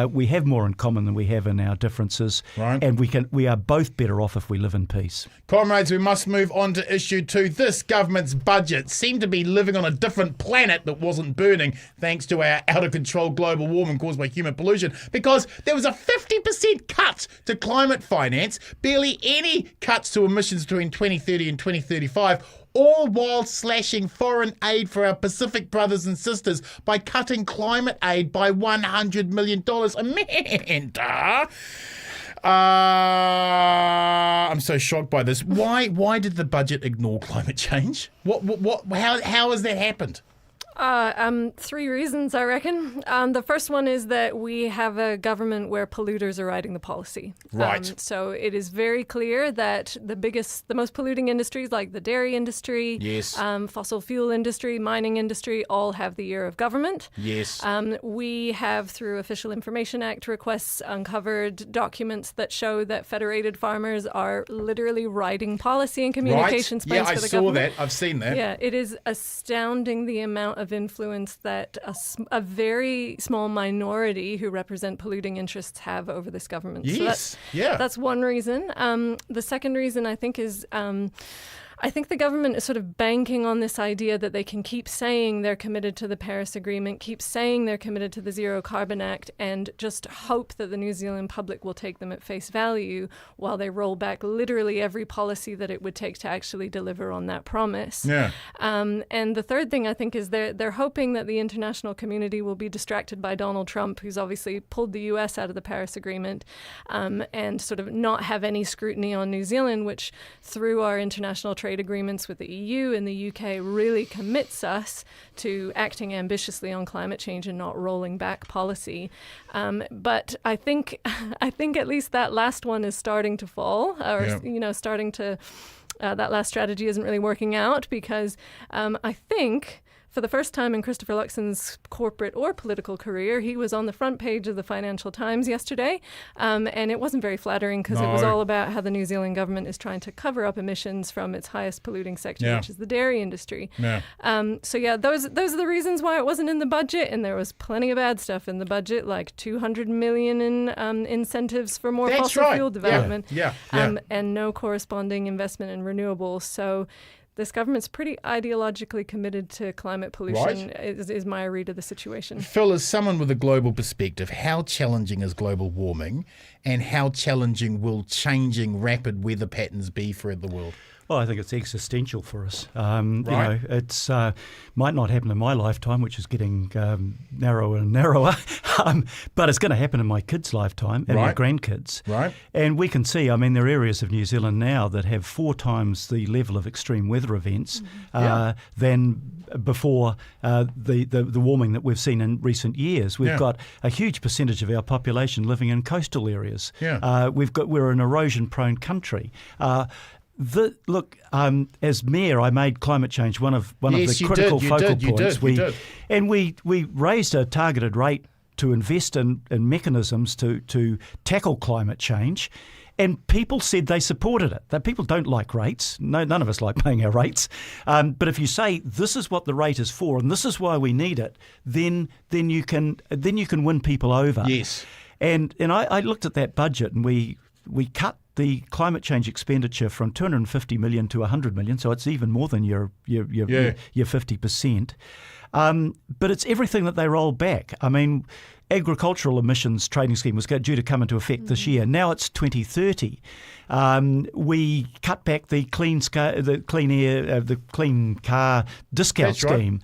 S3: We have more in common than we have in our differences.
S1: Right.
S3: And we are both better off if we live in peace.
S1: Comrades, we must move on to issue 2. This government's budget seemed to be living on a different planet that wasn't burning thanks to our out-of-control global warming caused by human pollution, because there was a 50% cut to climate finance, barely any cuts to emissions between 2030 and 2035, all while slashing foreign aid for our Pacific brothers and sisters by cutting climate aid by $100 million. Amanda! I'm so shocked by this. Why did the budget ignore climate change? How has that happened?
S4: 3 reasons, I reckon. The first one is that we have a government where polluters are writing the policy.
S1: Right.
S4: So it is very clear that the most polluting industries like the dairy industry,
S1: Yes.
S4: Fossil fuel industry, mining industry, all have the ear of government.
S1: Yes.
S4: We have, through Official Information Act requests, uncovered documents that show that federated farmers are literally writing policy and communications plans for the government.
S1: Yeah, I saw that. I've seen that.
S4: Yeah, it is astounding the amount of influence that a very small minority who represent polluting interests have over this government.
S1: Yes,
S4: So that's one reason. The second reason, I think, is I think the government is sort of banking on this idea that they can keep saying they're committed to the Paris Agreement, keep saying they're committed to the Zero Carbon Act, and just hope that the New Zealand public will take them at face value while they roll back literally every policy that it would take to actually deliver on that promise.
S1: Yeah.
S4: And the third thing, I think, is they're hoping that the international community will be distracted by Donald Trump, who's obviously pulled the US out of the Paris Agreement, and sort of not have any scrutiny on New Zealand, which through our international trade agreements with the EU and the UK really commits us to acting ambitiously on climate change and not rolling back policy. But I think at least that last one is starting to fall, or starting to that last strategy isn't really working out, because I think for the first time in Christopher Luxon's corporate or political career, he was on the front page of the Financial Times yesterday, and it wasn't very flattering because it was all about how the New Zealand government is trying to cover up emissions from its highest polluting sector, which is the dairy industry.
S1: Yeah.
S4: Those are the reasons why it wasn't in the budget, and there was plenty of bad stuff in the budget, like $200 million in incentives for more fossil fuel development, and no corresponding investment in renewables. So this government's pretty ideologically committed to climate pollution, is my read of the situation.
S1: Phil, as someone with a global perspective, how challenging is global warming, and how challenging will changing rapid weather patterns be for the world?
S3: Well, I think it's existential for us. It's might not happen in my lifetime, which is getting narrower and narrower, but it's going to happen in my kids' lifetime and my grandkids. Right. And we can see, there are areas of New Zealand now that have 4 times the level of extreme weather events than before the warming that we've seen in recent years. We've got a huge percentage of our population living in coastal areas. We're an erosion-prone country. As mayor, I made climate change one of the critical focal points. We raised a targeted rate to invest in mechanisms to tackle climate change, and people said they supported it. That people don't like rates. No, none of us like paying our rates. But if you say this is what the rate is for and this is why we need it, then you can win people over. Yes. And I looked at that budget, and we cut the climate change expenditure from $250 million to $100 million, so it's even more than your 50%. But it's everything that they rolled back. Agricultural emissions trading scheme was due to come into effect this year. Now it's 2030. We cut back the clean car discount scheme,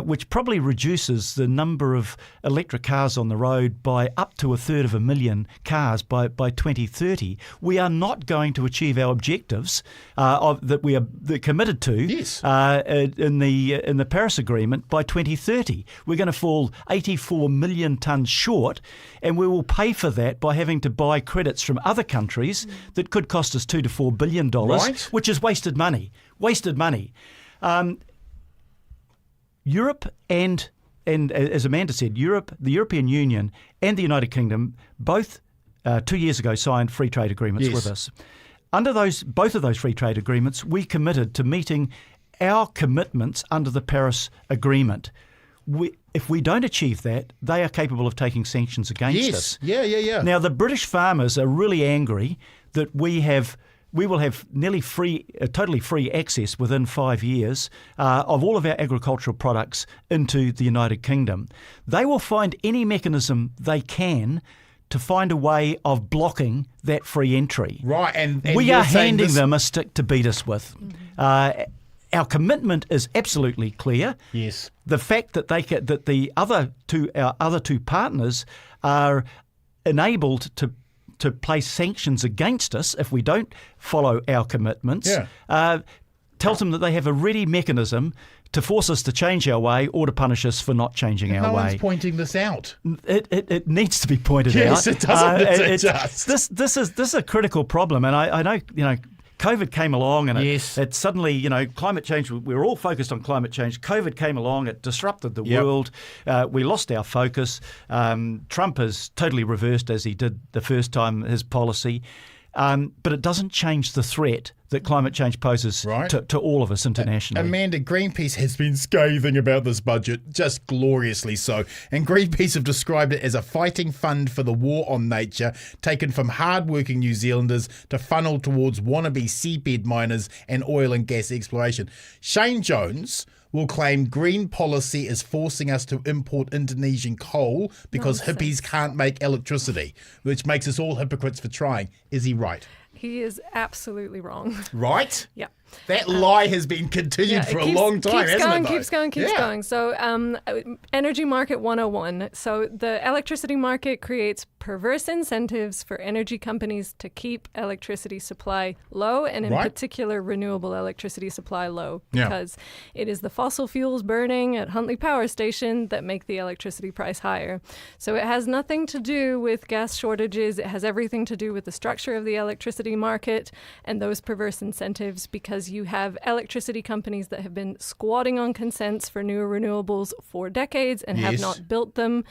S3: which probably reduces the number of electric cars on the road by up to 1/3 cars by 2030. We are not going to achieve our objectives that we are committed to in the Paris Agreement by 2030. We're going to fall 84 million tonnes short, and we will pay for that by having to buy credits from other countries that could cost us $2 to $4 billion, which is wasted money. Europe and and as Amanda said, the European Union and the United Kingdom both 2 years ago signed free trade agreements with us. Under both of those free trade agreements, we committed to meeting our commitments under the Paris Agreement. If we don't achieve that, they are capable of taking sanctions against us.
S1: Yeah.
S3: Now, the British farmers are really angry that we will have nearly totally free access within 5 years of all of our agricultural products into the United Kingdom. They will find any mechanism they can to find a way of blocking that free entry.
S1: Right, and
S3: we are handing them a stick to beat us with. Our commitment is absolutely clear.
S1: Yes.
S3: The fact that our other two partners are enabled to place sanctions against us if we don't follow our commitments tells them that they have a ready mechanism to force us to change our way or to punish us for not changing our way.
S1: No one's pointing this out.
S3: It needs to be pointed out.
S1: Yes, it does.
S3: This is a critical problem, and I know COVID came along and it suddenly, climate change, we were all focused on climate change. COVID came along, it disrupted the world. We lost our focus. Trump has totally reversed, as he did the first time, his policy. But it doesn't change the threat that climate change poses to all of us internationally.
S1: Amanda, Greenpeace has been scathing about this budget, just gloriously so. And Greenpeace have described it as a fighting fund for the war on nature, taken from hard-working New Zealanders to funnel towards wannabe seabed miners and oil and gas exploration. Shane Jones will claim green policy is forcing us to import Indonesian coal because hippies can't make electricity, which makes us all hypocrites for trying. Is he right?
S4: He is absolutely wrong.
S1: Right?
S4: Yeah.
S1: That lie has been continued for a long time, hasn't it?
S4: Keeps going. So Energy Market 101. So the electricity market creates perverse incentives for energy companies to keep electricity supply low, and in particular renewable electricity supply low, because it is the fossil fuels burning at Huntly Power Station that make the electricity price higher. So it has nothing to do with gas shortages. It has everything to do with the structure of the electricity market and those perverse incentives, because you have electricity companies that have been squatting on consents for new renewables for decades and have not built them.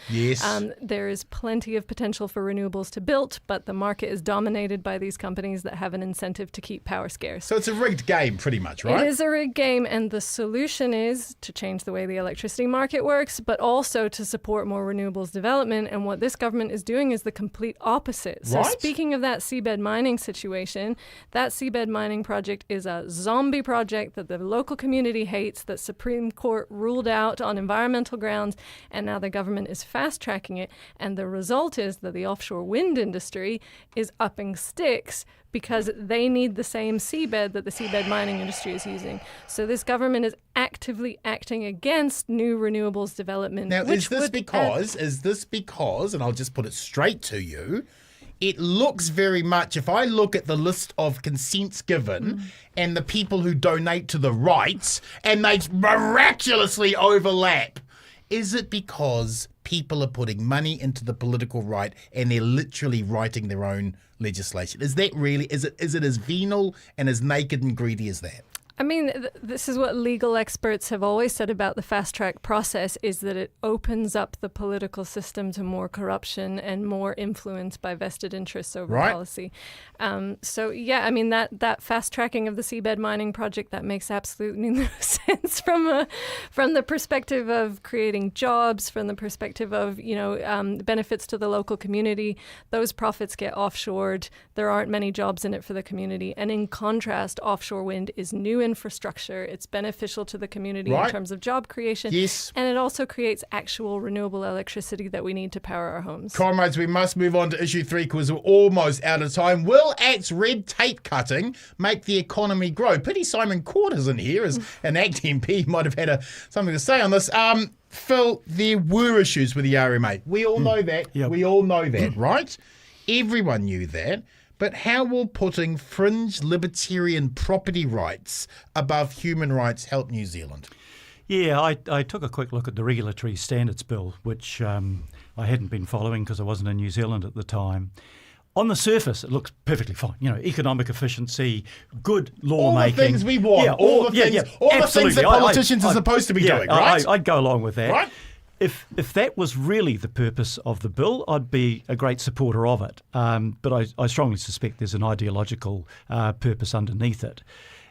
S4: There is plenty of potential for renewables to build, but the market is dominated by these companies that have an incentive to keep power scarce.
S1: So it's a rigged game, pretty much, right?
S4: It is a rigged game, and the solution is to change the way the electricity market works, but also to support more renewables development. And what this government is doing is the complete opposite. So speaking of that seabed mining situation, that seabed mining project is a zombie project that the local community hates, that Supreme Court ruled out on environmental grounds, and now the government is fast-tracking it. And the result is that the offshore wind industry is upping sticks because they need the same seabed that the seabed mining industry is using. So this government is actively acting against new renewables development.
S1: Now, is this because, and I'll just put it straight to you, it looks very much, if I look at the list of consents given and the people who donate to the rights, and they miraculously overlap, is it because people are putting money into the political right and they're literally writing their own legislation? Is that really, is it as venal and as naked and greedy as that?
S4: I mean, this is what legal experts have always said about the fast-track process, is that it opens up the political system to more corruption and more influence by vested interests over policy. That fast-tracking of the seabed mining project, that makes absolutely no sense from the perspective of creating jobs, from the perspective of, benefits to the local community. Those profits get offshored. There aren't many jobs in it for the community. And in contrast, offshore wind is new infrastructure. It's beneficial to the community in terms of job creation.
S1: Yes.
S4: And it also creates actual renewable electricity that we need to power our homes.
S1: Comrades, we must move on to issue 3 because we're almost out of time. Will ACT's red tape cutting make the economy grow? Pity Simon Court isn't here, as an ACT MP might have had something to say on this. Phil, there were issues with the RMA. We all know that. Yep. We all know that, right? Everyone knew that. But how will putting fringe libertarian property rights above human rights help New Zealand?
S3: Yeah, I took a quick look at the Regulatory Standards Bill, which I hadn't been following because I wasn't in New Zealand at the time. On the surface, it looks perfectly fine. Economic efficiency, good lawmaking.
S1: All the things we want. All the things that politicians are supposed to be doing, right?
S3: I'd go along with that.
S1: Right?
S3: if that was really the purpose of the bill, I'd be a great supporter of it. But I strongly suspect there's an ideological purpose underneath it.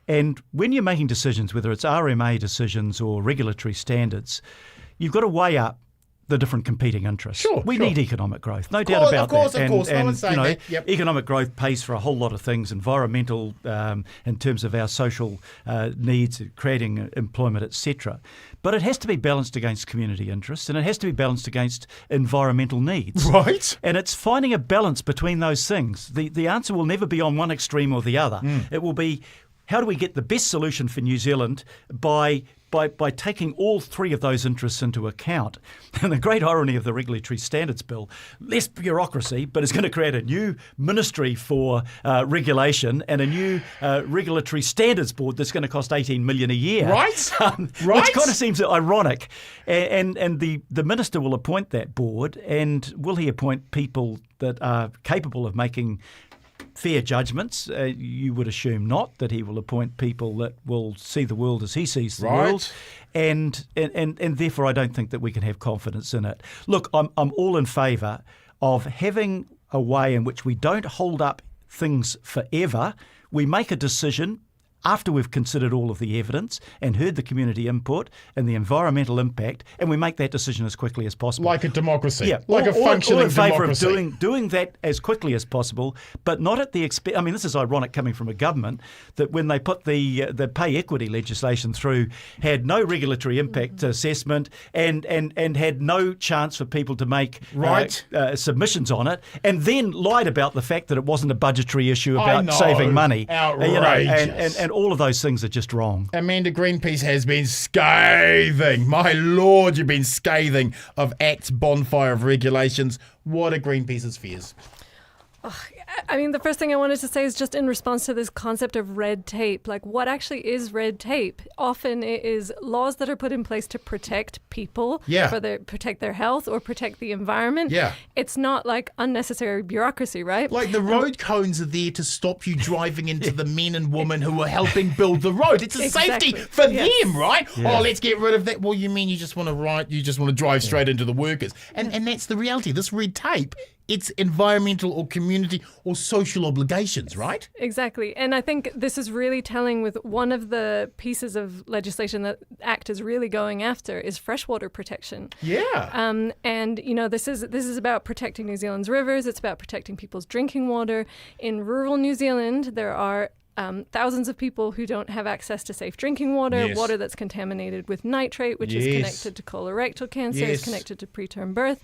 S3: And when you're making decisions, whether it's RMA decisions or regulatory standards, you've got to weigh up the different competing interests. We need economic growth, no doubt about that.
S1: Of course. No one's saying that. Yep.
S3: Economic growth pays for a whole lot of things, environmental, in terms of our social needs, creating employment, etc. But it has to be balanced against community interests, and it has to be balanced against environmental needs.
S1: Right.
S3: And it's finding a balance between those things. The answer will never be on one extreme or the other. It will be, how do we get the best solution for New Zealand by taking all three of those interests into account? And the great irony of the Regulatory Standards Bill, less bureaucracy, but it's going to create a new ministry for regulation and a new Regulatory Standards Board that's going to cost $18 million a year.
S1: Right.
S3: Which kind of seems ironic. And the minister will appoint that board, and will he appoint people that are capable of making fair judgments? You would assume not, that he will appoint people that will see the world as he sees the world. And therefore I don't think that we can have confidence in it. Look, I'm all in favour of having a way in which we don't hold up things forever. We make a decision after we've considered all of the evidence and heard the community input and the environmental impact, and we make that decision as quickly as possible.
S1: Like a democracy.
S3: Yeah,
S1: like a functioning
S3: all in favour
S1: democracy.
S3: of doing that as quickly as possible, but not at the expense. I mean, this is ironic coming from a government that when they put the pay equity legislation through, had no regulatory impact assessment and had no chance for people to make submissions on it, and then lied about the fact that it wasn't a budgetary issue about saving money.
S1: Outrageous.
S3: And all of those things are just wrong.
S1: Amanda Greenpeace has been scathing. My Lord, you've been scathing of ACT's bonfire of regulations. What are Greenpeace's fears?
S4: I mean, the first thing I wanted to say is just in response to this concept of red tape. Like, what actually is red tape? Often it is laws that are put in place to protect people, protect their health or protect the environment.
S1: Yeah.
S4: It's not like unnecessary bureaucracy, right?
S1: Like the road cones are there to stop you driving into the men and women who are helping build the road. It's a safety for them, right? Yeah. Oh, let's get rid of that. Well, you mean you just want to drive straight into the workers. And that's the reality. This red tape, it's environmental or community or social obligations, right?
S4: Exactly. And I think this is really telling with one of the pieces of legislation that ACT is really going after is freshwater protection.
S1: Yeah.
S4: And, you know, this is about protecting New Zealand's rivers. It's about protecting people's drinking water. In rural New Zealand, there are thousands of people who don't have access to safe drinking water, water that's contaminated with nitrate, which is connected to colorectal cancer, is connected to preterm birth.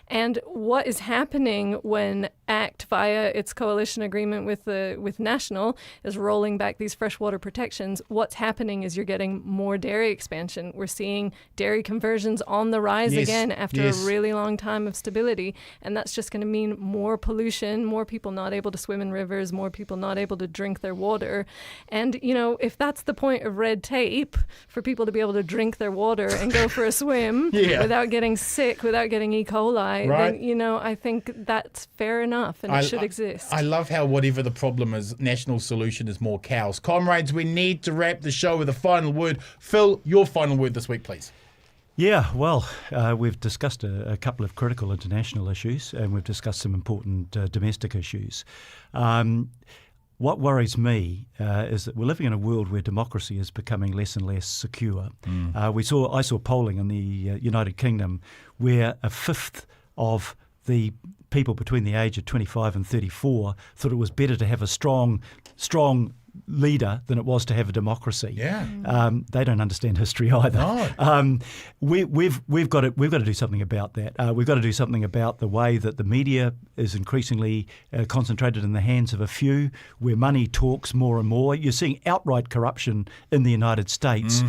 S4: And what is happening when ACT, via its coalition agreement with National, is rolling back these freshwater protections? What's happening is you're getting more dairy expansion. We're seeing dairy conversions on the rise again after a really long time of stability. And that's just going to mean more pollution, more people not able to swim in rivers, more people not able to drink their water. And, you know, if that's the point of red tape, for people to be able to drink their water and go for a swim without getting sick, without getting E. coli, then, you know, I think that's fair enough and it should exist.
S1: I love how whatever the problem is, National solution is more cows. Comrades, we need to wrap the show with a final word. Phil, your final word this week, please.
S3: Yeah, well, we've discussed a couple of critical international issues and we've discussed some important domestic issues. What worries me is that we're living in a world where democracy is becoming less and less secure. I saw polling in the United Kingdom where a fifth of the people between the age of 25 and 34 thought it was better to have a strong leader than it was to have a democracy.
S1: Yeah.
S3: They don't understand history either.
S1: No.
S3: We've got to do something about that. We've got to do something about the way that the media is increasingly concentrated in the hands of a few, where money talks more and more. You're seeing outright corruption in the United States.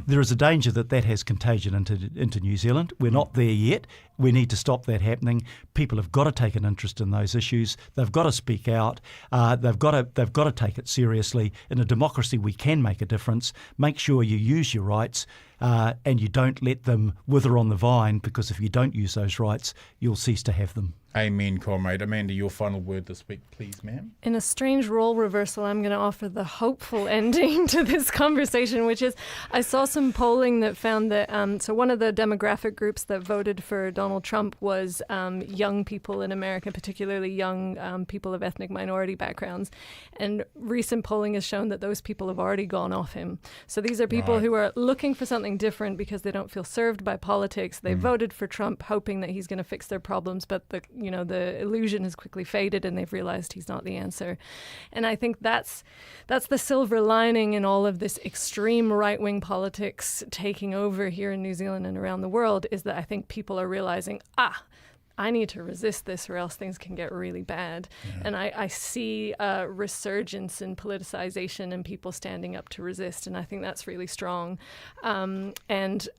S3: There is a danger that has contagion into New Zealand. We're not there yet. We need to stop that happening. People have got to take an interest in those issues. They've got to speak out. They've got to take it seriously. In a democracy, we can make a difference. Make sure you use your rights. and you don't let them wither on the vine, because if you don't use those rights, you'll cease to have them.
S1: Amen, comrade. Amanda, your final word this week, please, ma'am.
S4: In a strange role reversal, I'm going to offer the hopeful ending to this conversation, which is I saw some polling that found that so one of the demographic groups that voted for Donald Trump was young people in America, particularly young people of ethnic minority backgrounds. And recent polling has shown that those people have already gone off him. So these are people who are looking for something different because they don't feel served by politics. They voted for Trump hoping that he's going to fix their problems, but the illusion has quickly faded and they've realized he's not the answer. And I think that's the silver lining in all of this extreme right-wing politics taking over here in New Zealand and around the world, is that I think people are realizing, I need to resist this or else things can get really bad. Yeah. And I see a resurgence in politicization and people standing up to resist, and I think that's really strong. And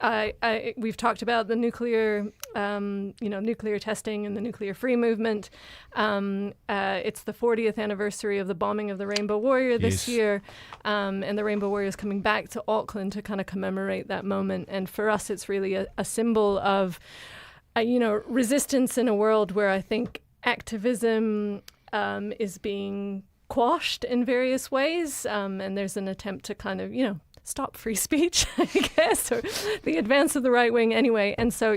S4: we've talked about the nuclear testing and the nuclear free movement. It's the 40th anniversary of the bombing of the Rainbow Warrior this year, and the Rainbow Warrior is coming back to Auckland to kind of commemorate that moment. And for us, it's really a symbol of resistance in a world where I think activism is being quashed in various ways, and there's an attempt to kind of, stop free speech, I guess, or the advance of the right wing anyway. And so,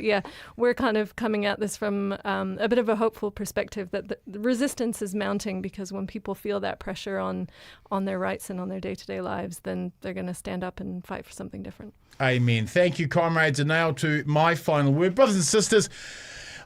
S4: we're kind of coming at this from a bit of a hopeful perspective that the resistance is mounting, because when people feel that pressure on their rights and on their day-to-day lives, then they're going to stand up and fight for something different. Amen.
S1: Thank you, comrades. And now to my final word. Brothers and sisters,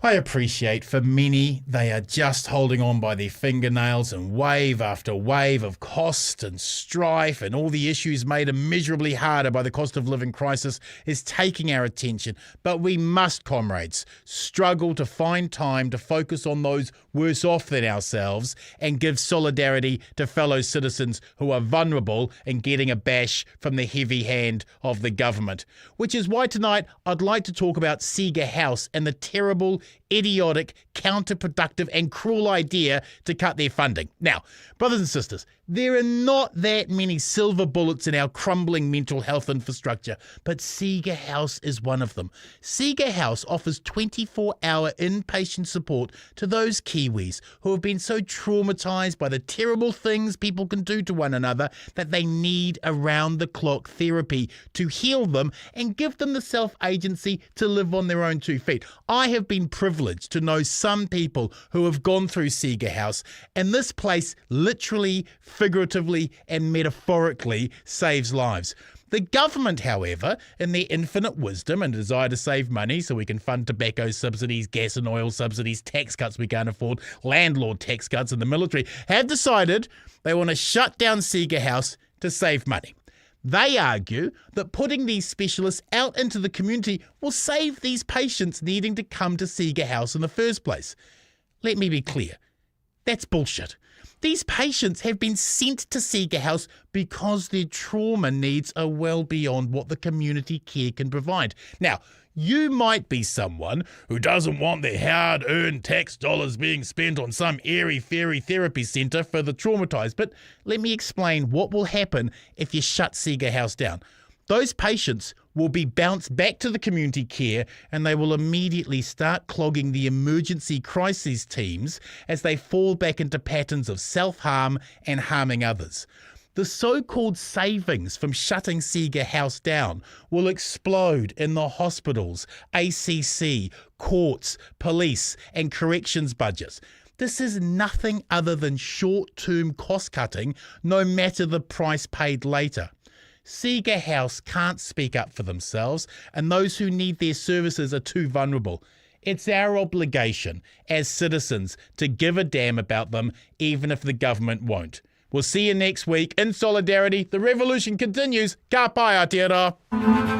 S1: I appreciate for many, they are just holding on by their fingernails, and wave after wave of cost and strife and all the issues made immeasurably harder by the cost of living crisis is taking our attention. But we must, comrades, struggle to find time to focus on those worse off than ourselves and give solidarity to fellow citizens who are vulnerable and getting a bash from the heavy hand of the government. Which is why tonight I'd like to talk about Seeger House and the terrible, idiotic, counterproductive and cruel idea to cut their funding. Now, brothers and sisters, there are not that many silver bullets in our crumbling mental health infrastructure, but Seeger House is one of them. Seeger House offers 24-hour inpatient support to those Kiwis who have been so traumatised by the terrible things people can do to one another that they need around-the-clock therapy to heal them and give them the self-agency to live on their own 2 feet. I have been privileged to know some people who have gone through Seeger House, and this place literally, figuratively and metaphorically saves lives. The government, however, in their infinite wisdom and desire to save money so we can fund tobacco subsidies, gas and oil subsidies, tax cuts we can't afford, landlord tax cuts in the military, have decided they want to shut down Seeger House to save money. They argue that putting these specialists out into the community will save these patients needing to come to Seeger House in the first place. Let me be clear. That's bullshit. These patients have been sent to Seeger House because their trauma needs are well beyond what the community care can provide. Now, you might be someone who doesn't want their hard-earned tax dollars being spent on some airy-fairy therapy centre for the traumatised, but let me explain what will happen if you shut Seeger House down. Those patients will be bounced back to the community care, and they will immediately start clogging the emergency crises teams as they fall back into patterns of self-harm and harming others. The so-called savings from shutting Seeger House down will explode in the hospitals, ACC, courts, police and corrections budgets. This is nothing other than short-term cost-cutting, no matter the price paid later. Seeger House can't speak up for themselves, and those who need their services are too vulnerable. It's our obligation as citizens to give a damn about them, even if the government won't. We'll see you next week. In solidarity, the revolution continues. Ka pai Aotearoa.